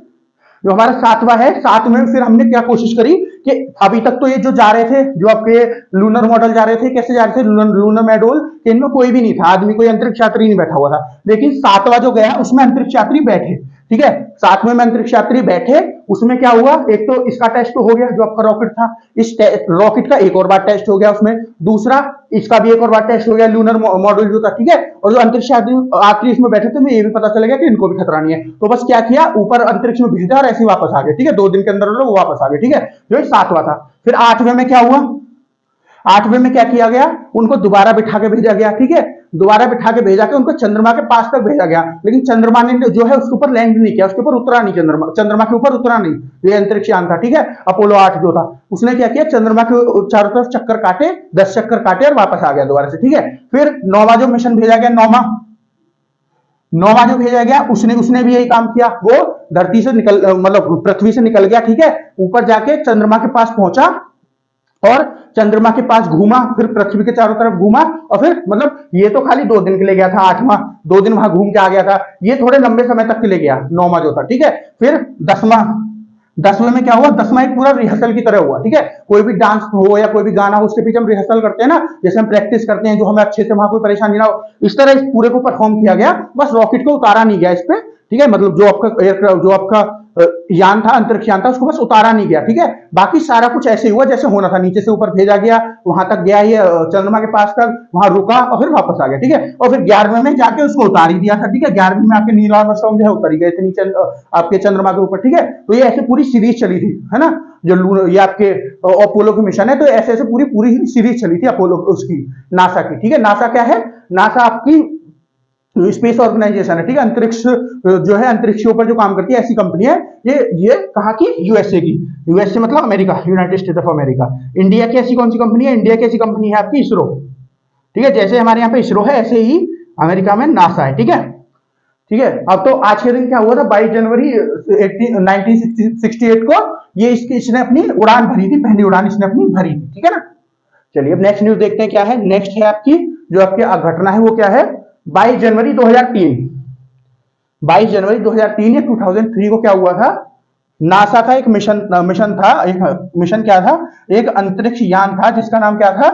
Speaker 1: जो हमारा 7वां है, 7वें में फिर हमने क्या कोशिश करी कि अभी तक तो ये जो जा रहे थे, जो आपके लूनर मॉडल जा रहे थे, कैसे जा रहे थे, लूनर मॉड्यूल, इनमें कोई भी नहीं था, आदमी कोई अंतरिक्ष यात्री नहीं बैठा हुआ था। लेकिन 7वां जो गया उसमें अंतरिक्ष यात्री बैठे, ठीक है। 7वें में अंतरिक्ष यात्री बैठे, उसमें क्या हुआ, एक तो इसका टेस्ट तो हो गया जो आपका रॉकेट था, इस रॉकेट का एक और बार टेस्ट हो गया उसमें, दूसरा इसका भी एक और बार टेस्ट हो गया, लूनर मॉड्यूल जो था, ठीक है। और जो अंतरिक्ष यात्री इसमें बैठे थे, तो ये भी पता चल गया कि इनको भी खतरा नहीं है, तो बस क्या किया, ऊपर अंतरिक्ष में भेजा और ऐसे वापस आ गए, ठीक है। 2 दिन के अंदर वो वापस आ गए, ठीक है। जो 7वां था। फिर 8वें में क्या हुआ, 8वें में क्या किया गया, उनको दोबारा बिठा के भेजा गया, ठीक है। दोबारा बिठा के भेजा के उनको चंद्रमा के पास तक भेजा गया, लेकिन चंद्रमा ने जो है उसके ऊपर लैंड नहीं किया, उसके ऊपर उतरा नहीं, चंद्रमा के ऊपर उतरा नहीं, ये अंतरिक्ष यान था, ठीक है। अपोलो 8 जो था उसने क्या किया, चंद्रमा के चारों तरफ चक्कर काटे, 10 चक्कर काटे और वापस आ गया दोबारा से, ठीक है। फिर 9वां जो मिशन भेजा गया, 9वां जो भेजा गया, उसने भी यही काम किया, वो धरती से निकल, मतलब पृथ्वी से निकल गया, ठीक है। ऊपर जाके चंद्रमा के पास पहुंचा और चंद्रमा के पास घूमा, फिर पृथ्वी के चारों तरफ घूमा, और फिर मतलब ये तो खाली 2 दिन के लिए गया था, 8वां 2 दिन वहां घूम के आ गया था, ये थोड़े लंबे समय तक के लिए गया 9वां जो था, ठीक है। फिर 10वें में क्या हुआ, 10वां एक पूरा रिहर्सल की तरह हुआ, ठीक है। कोई भी डांस हो या कोई भी गाना हो, उसके पीछे हम रिहर्सल करते हैं ना, जैसे हम प्रैक्टिस करते हैं, जो हमें अच्छे से वहां कोई परेशानी ना हो, इस तरह इस पूरे को परफॉर्म किया गया। बस रॉकेट को उतारा नहीं गया इस पे, ठीक है, मतलब जो आपका एयरक्राफ्ट, जो आपका यान था, अंतरिक्ष यान था, उसको बस उतारा नहीं गया, ठीक है। बाकी सारा कुछ ऐसे हुआ जैसे होना था, नीचे से ऊपर भेजा गया, वहां तक गया, ये चंद्रमा के पास तक, वहां रुका और फिर वापस आ गया, ठीक है। और फिर 11वें में जाके उसको उतार ही दिया था, ठीक है। 11वें में आके नील आर्मस्ट्रांग जो है उतर गए थे नीचे आपके चंद्रमा के ऊपर, ठीक है। तो ये ऐसे पूरी सीरीज चली थी, है ना, जो ये आपके अपोलो की मिशन है, तो ऐसे ऐसे पूरी सीरीज चली थी अपोलो उसकी, नासा की, ठीक है। नासा क्या है, नासा आपकी स्पेस ऑर्गेनाइजेशन है, ठीक है। अंतरिक्ष जो है, अंतरिक्ष के ऊपर जो काम करती है, ऐसी कंपनी है ये कहाँ की, यूएसए की, यूएसए मतलब America, United state of America. India की ऐसी कौन सी कंपनी है, इंडिया की ऐसी कंपनी है आपकी इसरो, ठीक है। जैसे हमारे यहाँ पे इसरो है, ऐसे ही अमेरिका में नासा है, ठीक है, ठीक है। अब तो आज के दिन क्या हुआ था, 22 जनवरी 1968 को ये इसने अपनी उड़ान भरी थी, पहली उड़ान इसने अपनी भरी थी, ठीक है ना। चलिए अब नेक्स्ट न्यूज देखते हैं क्या है। नेक्स्ट है आपकी जो आपकी घटना है वो क्या है, 22 जनवरी 2003, 22 जनवरी 2003 या 2003 को क्या हुआ था, नासा का एक मिशन था, एक मिशन क्या था, एक अंतरिक्ष यान था जिसका नाम क्या था,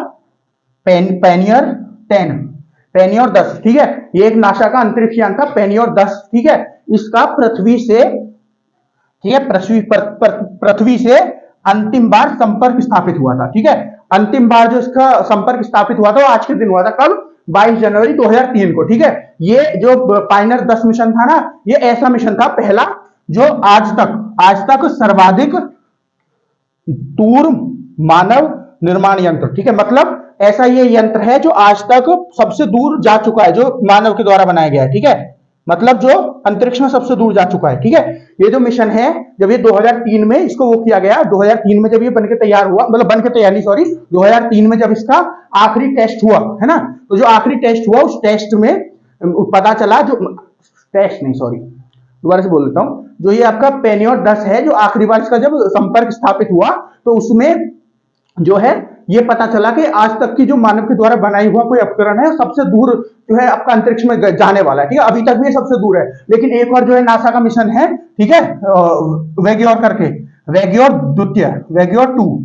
Speaker 1: पेनियर 10, ठीक है। ये एक नासा का अंतरिक्ष यान था, पेनियर 10, ठीक है। इसका पृथ्वी से, ठीक है, पृथ्वी से अंतिम बार संपर्क स्थापित हुआ था, ठीक है। अंतिम बार जो इसका संपर्क स्थापित हुआ था वो आज के दिन हुआ था, कब, 22 जनवरी 2003 को, ठीक है। ये जो पायनियर 10 मिशन था ना, ये ऐसा मिशन था पहला जो आज तक सर्वाधिक दूर मानव निर्माण यंत्र, ठीक है, मतलब ऐसा ये यंत्र है जो आज तक सबसे दूर जा चुका है, जो मानव के द्वारा बनाया गया है, ठीक है। मतलब जो अंतरिक्ष में सबसे दूर जा चुका है। ठीक है, ये जो मिशन है, जब ये 2003 में इसको वो किया गया, 2003 में जब ये बनके तैयार हुआ, मतलब बनके तैयार नहीं, सॉरी, 2003 में जब इसका आखिरी टेस्ट हुआ है ना, तो जो आखिरी टेस्ट हुआ उस टेस्ट में पता चला, जो टेस्ट नहीं, सॉरी, दोबारा से बोल देता हूं, जो ये आपका पेनियोर 10 है, जो आखिरी बार इसका जब संपर्क स्थापित हुआ, तो उसमें जो है ये पता चला कि आज तक की जो मानव के द्वारा बनाई हुआ कोई उपकरण है, सबसे दूर जो है आपका अंतरिक्ष में जाने वाला है। ठीक है, अभी तक भी सबसे दूर है। लेकिन एक और जो है नासा का मिशन है, ठीक है, वेग्योर करके, वेग्योर द्वितीय, वेग्योर 2,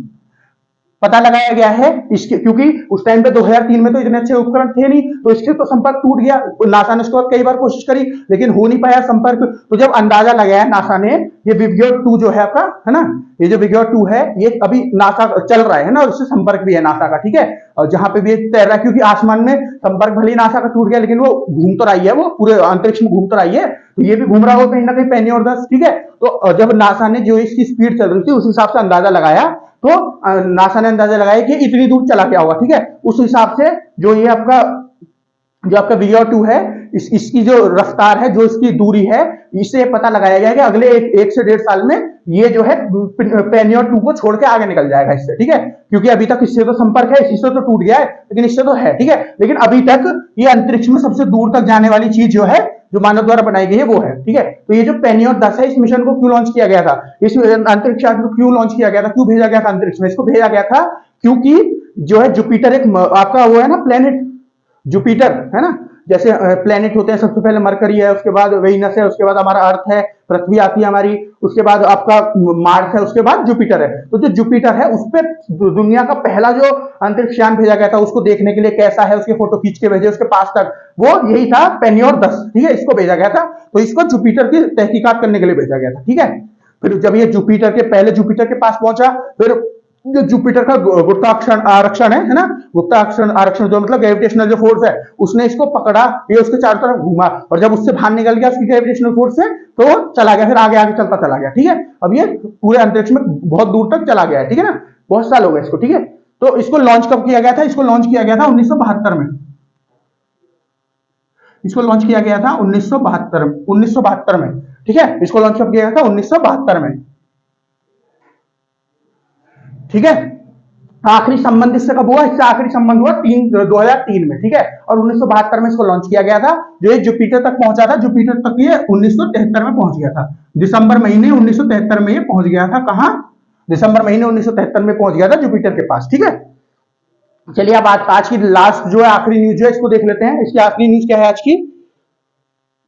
Speaker 1: पता लगाया गया है इसके, क्योंकि उस टाइम पे 2003 में तो इतने अच्छे उपकरण थे नहीं, तो इसके तो संपर्क टूट गया। नासा ने उसके बाद कई बार कोशिश करी, लेकिन हो नहीं पाया संपर्क। तो जब अंदाजा लगाया नासा ने, ये विग्योर 2 जो है आपका, है ना, ये जो विग्योर 2 है, ये अभी नासा चल रहा है ना, और इससे संपर्क भी है नासा का। ठीक है, और जहां पे भी तैर रहा है, क्योंकि आसमान में संपर्क भले नासा का टूट गया, लेकिन वो घूम तो रही है, वो पूरे अंतरिक्ष में घूम तो रही है, तो ये भी घूम रहा हो कहीं ना कहीं पेनियोर 10। ठीक है, तो जब नासा ने जो इसकी स्पीड चल रही थी उस हिसाब से अंदाजा लगाया, तो नासा ने अंदाजा लगाया कि इतनी दूर चला गया होगा। ठीक है, उस हिसाब से जो ये आपका विग्योर 2 है, इसकी जो रफ्तार है, जो इसकी दूरी है, इससे पता लगाया गया कि अगले एक से 1.5 साल में ये जो है पेनियोर 2 को छोड़ के आगे निकल जाएगा इससे। ठीक है, क्योंकि अभी तक इससे तो संपर्क है, इससे तो टूट गया है, लेकिन इससे तो है। ठीक है, लेकिन अभी तक ये अंतरिक्ष में सबसे दूर तक जाने वाली चीज जो है, जो मानव द्वारा बनाई गई है, वो है। ठीक है, तो ये जो पेनियोर 10 है, इस मिशन को क्यों लॉन्च किया गया था, इस अंतरिक्ष यान को क्यों लॉन्च किया गया था, क्यों भेजा गया था अंतरिक्ष में? इसको भेजा गया था क्योंकि जो है जुपिटर एक आपका वो है ना, प्लेनेट जुपिटर है ना, जैसे प्लेनेट होते हैं, सबसे पहले मरकरी है, उसके बाद वेनस है, उसके बाद हमारा अर्थ है, पृथ्वी आती है हमारी, उसके बाद आपका मार्स है, उसके बाद जुपिटर है। तो जो जुपिटर है, उस पर दुनिया का पहला जो अंतरिक्ष यान भेजा गया था, उसको देखने के लिए कैसा है, उसके फोटो खींच के भेजे उसके पास तक, वो यही था पेनियोर 10। ठीक है, इसको भेजा गया था, तो इसको जुपिटर की तहकीकात करने के लिए भेजा गया था। ठीक है, फिर जब ये जुपिटर के पहले जुपिटर के पास पहुंचा, फिर जो जुपिटर का गुरुत्वाकर्षण आरक्षण है ना, गुरुत्वाकर्षण आरक्षण जो मतलब ग्रेविटेशनल जो फोर्स है, उसने इसको पकड़ा, ये उसके चारों तरफ घूमा, और जब उससे बाहर निकल गया उसकी ग्रेविटेशनल फोर्स से, तो चला गया, फिर आगे आगे चलता चला गया। ठीक है, अब ये पूरे अंतरिक्ष में बहुत दूर तक चला गया है। ठीक है ना, बहुत साल हो गए इसको। ठीक है, तो इसको लॉन्च कब किया गया था? इसको लॉन्च किया गया था 1972 में। इसको लॉन्च किया गया था 1972 में। ठीक है, इसको लॉन्च कब किया गया था? 1972 में। ठीक है, आखिरी संबंध इससे कब हुआ? इससे आखिरी संबंध हुआ 2003 में। ठीक है, और 1972 में इसको लॉन्च किया गया था। जो ये जुपिटर तक पहुंचा था, जुपिटर तक ये 1973 में पहुंच गया था, दिसंबर महीने 1973 में ये पहुंच गया था। कहां? दिसंबर महीने 1973 में पहुंच गया था जुपिटर के पास। ठीक है, चलिए अब आज की लास्ट जो है आखिरी न्यूज जो है इसको देख लेते हैं। इसकी आखिरी न्यूज क्या है आज की?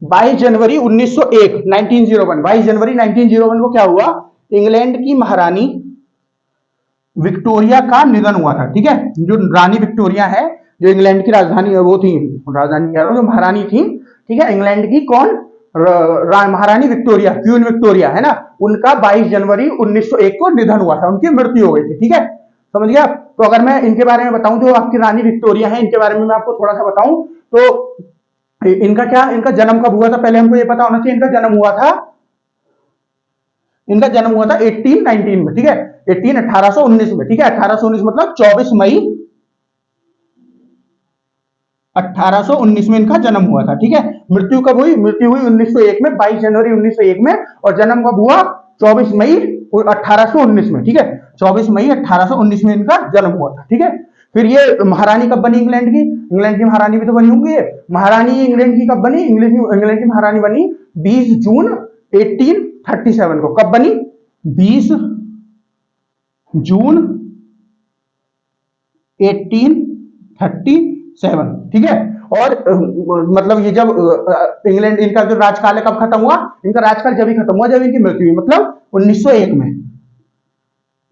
Speaker 1: 22 जनवरी 1901 1901 22 जनवरी 1901 को क्या हुआ? इंग्लैंड की महारानी विक्टोरिया का निधन हुआ था। ठीक है, जो रानी विक्टोरिया है, जो इंग्लैंड की राजधानी वो थी, राजधानी जो महारानी थी, ठीक है, इंग्लैंड की कौन? महारानी विक्टोरिया, क्वीन विक्टोरिया है ना, उनका 22 जनवरी 1901 को निधन हुआ था, उनकी मृत्यु हो गई थी। ठीक है, समझ गया? तो अगर मैं इनके बारे में बताऊं, जो आपकी रानी विक्टोरिया है, इनके बारे में मैं आपको थोड़ा सा बताऊं, तो इनका क्या, इनका जन्म कब हुआ था? पहले हमको ये पता होना चाहिए, इनका जन्म हुआ था 1819 में। ठीक है, 1819 में। ठीक है, 1819 मतलब 24 मई 1819 में इनका जन्म हुआ था। ठीक है, मृत्यु कब हुई? मृत्यु हुई 1901 में, 22 जनवरी 1901 में, और जन्म कब हुआ? 24 मई 1819 में। ठीक है, 24 मई 1819 में इनका जन्म हुआ था। ठीक है, फिर ये महारानी कब बनी इंग्लैंड की? इंग्लैंड की महारानी भी तो बनी होंगी। महारानी इंग्लैंड की कब बनी? इंग्लैंड की महारानी बनी 20 जून 1837 को। कब बनी? 20 जून 1837। ठीक है, और मतलब ये जब इंग्लैंड, इनका जो राजकाल है कब खत्म हुआ? इनका राजकाल जब ही खत्म हुआ जब इनकी मृत्यु हुई, मतलब 1901 में,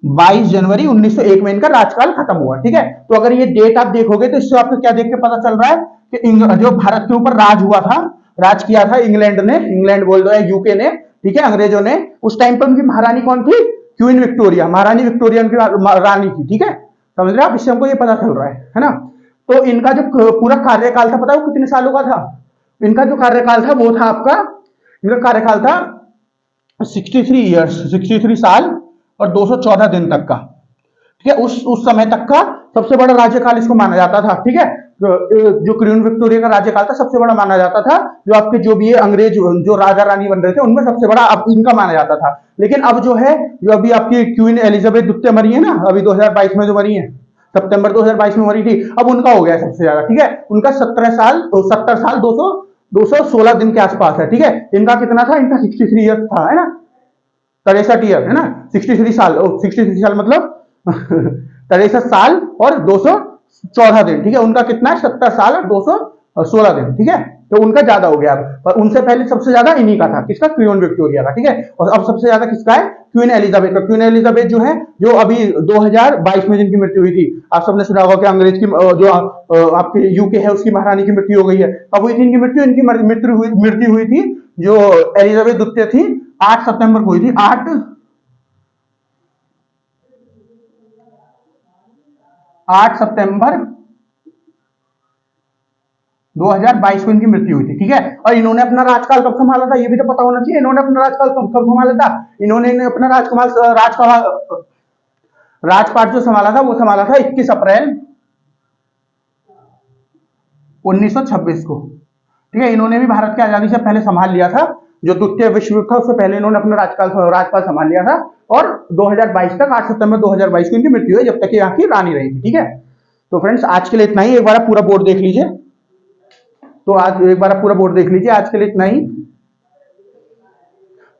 Speaker 1: 22 जनवरी 1901 में इनका राजकाल खत्म हुआ। ठीक है, तो अगर ये डेट आप देखोगे तो इससे आपको क्या देख के पता चल रहा है कि जो भारत के ऊपर राज हुआ था, राज किया था इंग्लैंड ने, इंग्लैंड बोल दो या यूके ने, ठीक है, अंग्रेजों ने, उस टाइम पर उनकी महारानी कौन थी? क्वीन विक्टोरिया, महारानी विक्टोरिया उनकी रानी थी। ठीक है, समझ रहे आप? इससे हमको ये पता चल रहा है ना। तो इनका जो पूरा कार्यकाल था, पता है वो कितने सालों का था? इनका जो कार्यकाल था वो था आपका, इनका कार्यकाल था 63 ईयर्स, 63 साल और 214 दिन तक का। ठीक है, उस समय तक का सबसे बड़ा राज्यकाल इसको माना जाता था। ठीक है, जो क्वीन विक्टोरिया का राज्यकाल था सबसे बड़ा माना जाता था। जो आपके जो भी अंग्रेज जो राजा रानी बन रहे थे उनमें सबसे बड़ा अब इनका माना जाता था। लेकिन अब जो है, जो अभी आपकी क्वीन एलिजाबेथ द्वितीय मरी है ना, अभी 2022 में जो मरी है, सितंबर 2022 में मरी थी, अब उनका हो गया सबसे ज्यादा। ठीक है, उनका 70 साल 216 दिन के आसपास है। ठीक है, इनका कितना था, इनका 63 ईयर था, है ना, 63 ईयर, है ना, 63 साल, 63 साल मतलब 63 साल और 214 दिन। ठीक है, उनका कितना है, 70 साल और 216 दिन। ठीक है, तो उनका ज्यादा हो गया अब, पर उनसे पहले सबसे ज्यादा इन्हीं का था, किसका, क्वीन विक्टोरिया का। ठीक है, और अब सबसे ज्यादा किसका है, क्वीन एलिजाबेथ का। क्वीन एलिजाबेथ जो है, जो अभी 2022 में जिनकी मृत्यु हुई थी, आप सबने सुना होगा कि अंग्रेज की जो आपके यूके है उसकी महारानी की मृत्यु हो गई है। अब हुई थी इनकी मृत्यु, इनकी मृत्यु हुई थी जो एलिजाबेथ द्वितीय थी, 8 सितंबर को हुई थी। 8 सितंबर 2022 को इनकी मृत्यु हुई थी। ठीक है, और इन्होंने अपना राजकाल कब संभाला था, ये भी तो पता होना चाहिए, इन्होंने अपना राजकाल कब संभाला था। इन्होंने अपना राजपाट जो संभाला था वो संभाला था 21 अप्रैल 1926 को। ठीक है, इन्होंने भी भारत की आजादी से पहले संभाल लिया था, जो द्वितीय विश्व युद्ध था उससे पहले इन्होंने अपना राजपाल संभाल लिया था। और 2022 तक, 8 सितंबर 2022 को इनकी मृत्यु है, जब तक यहाँ की रानी रही थी। ठीक है, तो फ्रेंड्स आज के लिए इतना ही। एक बार पूरा बोर्ड देख लीजिए, तो आज एक बार पूरा बोर्ड देख लीजिए, आज के लिए इतना ही।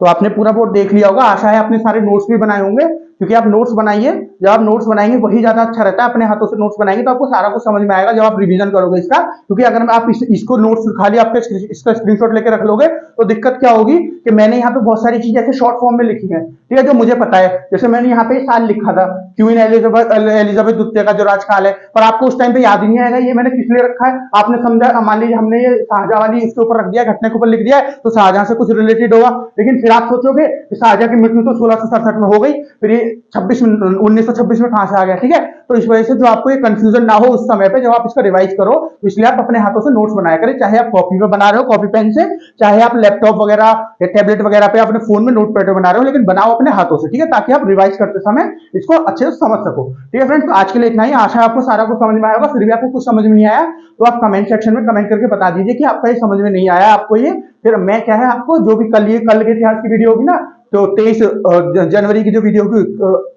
Speaker 1: तो आपने पूरा बोर्ड देख लिया होगा, आशा है आपने सारे नोट्स भी बनाए होंगे, क्योंकि आप नोट्स बनाइए, जब आप नोट्स बनाएंगे वही ज्यादा अच्छा रहता है। अपने हाथों से नोट्स बनाएंगे तो आपको सारा कुछ समझ में आएगा जब आप रिवीजन करोगे इसका। क्योंकि अगर आप इसको नोट्स खाली आपके इसका स्क्रीनशॉट लेके रख लोगे तो दिक्कत क्या होगी कि मैंने यहाँ पे बहुत सारी चीजें ऐसे शॉर्ट फॉर्म में लिखी है, ठीक है, जो मुझे पता है। जैसे मैंने यहाँ पे साल लिखा था, क्वीन एलिजाबेथ द्वितीय का जो राजकाल है, पर आपको उस टाइम पे याद ही नहीं आएगा ये मैंने किस लिए रखा है। आपने समझा, मान लीजिए हमने ये शाहजहां वाली इसके ऊपर रख दिया, घटना के ऊपर लिख दिया है, तो शाहजहां से कुछ रिलेटेड होगा। लेकिन फिर आप सोचोगे कि शाहजहां की मृत्यु तो 1667 में हो गई, फिर ये 1926 में कहां से आ गया। ठीक है, तो इस वजह से जो आपको ये कंफ्यूजन ना हो उस समय पे जब आप इसका रिवाइज करो, तो इसलिए आप अपने हाथों से नोट्स बनाया करें, चाहे आप कॉपी पे बना रहे हो कॉपी पेन से, चाहे आप लैपटॉप वगैरह या टैबलेट वगैरह पे अपने फोन में नोट पैड बना रहे हो, लेकिन बनाओ अपने हाथों से। ठीक है, ताकि आप रिवाइज करते समय इसको अच्छे से समझ सको। ठीक है फ्रेंड्स, तो आज के लिए इतना ही। आशा है आपको सारा कुछ समझ में आया होगा। फिर भी आपको कुछ समझ में नहीं आया तो आप कमेंट सेक्शन में कमेंट करके बता दीजिए कि आपका ये समझ में नहीं आया आपको ये। फिर मैं क्या है आपको जो भी कल के इतिहास की वीडियो होगी ना, तो 23 जनवरी की जो वीडियो होगी,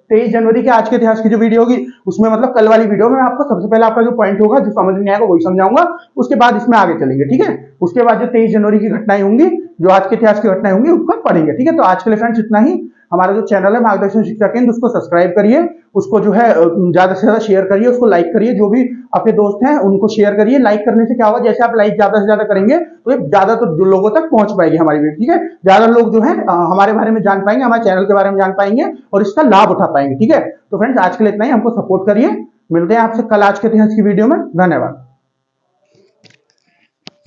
Speaker 1: 23 जनवरी के आज के इतिहास की जो वीडियो होगी, उसमें मतलब कल वाली वीडियो में आपको सबसे पहले आपका जो पॉइंट होगा जो समझ में आएगा वही समझाऊंगा, उसके बाद इसमें आगे चलेंगे। ठीक है, उसके बाद जो 23 जनवरी की घटनाएं होंगी, जो आज के इतिहास की घटनाएं होंगी, उसको पढ़ेंगे। ठीक है, तो आज के लिए फ्रेंड्स इतना ही। हमारा जो चैनल है मार्गदर्शन शिक्षा केंद्र, उसको सब्सक्राइब करिए, उसको जो है ज्यादा से ज्यादा शेयर करिए, उसको लाइक करिए, जो भी आपके दोस्त हैं उनको शेयर करिए। लाइक करने से क्या होगा, जैसे आप लाइक ज्यादा से ज्यादा करेंगे तो ये ज्यादा तो लोगों तक पहुंच पाएगी हमारी वीडियो। ठीक है, ज्यादा लोग जो है हमारे बारे में जान पाएंगे, हमारे चैनल के बारे में जान पाएंगे और इसका लाभ उठा पाएंगे। ठीक है, तो फ्रेंड्स आज के लिए इतना ही, हमको सपोर्ट करिए। मिलते हैं आपसे कल आज के इतिहास की वीडियो में। धन्यवाद।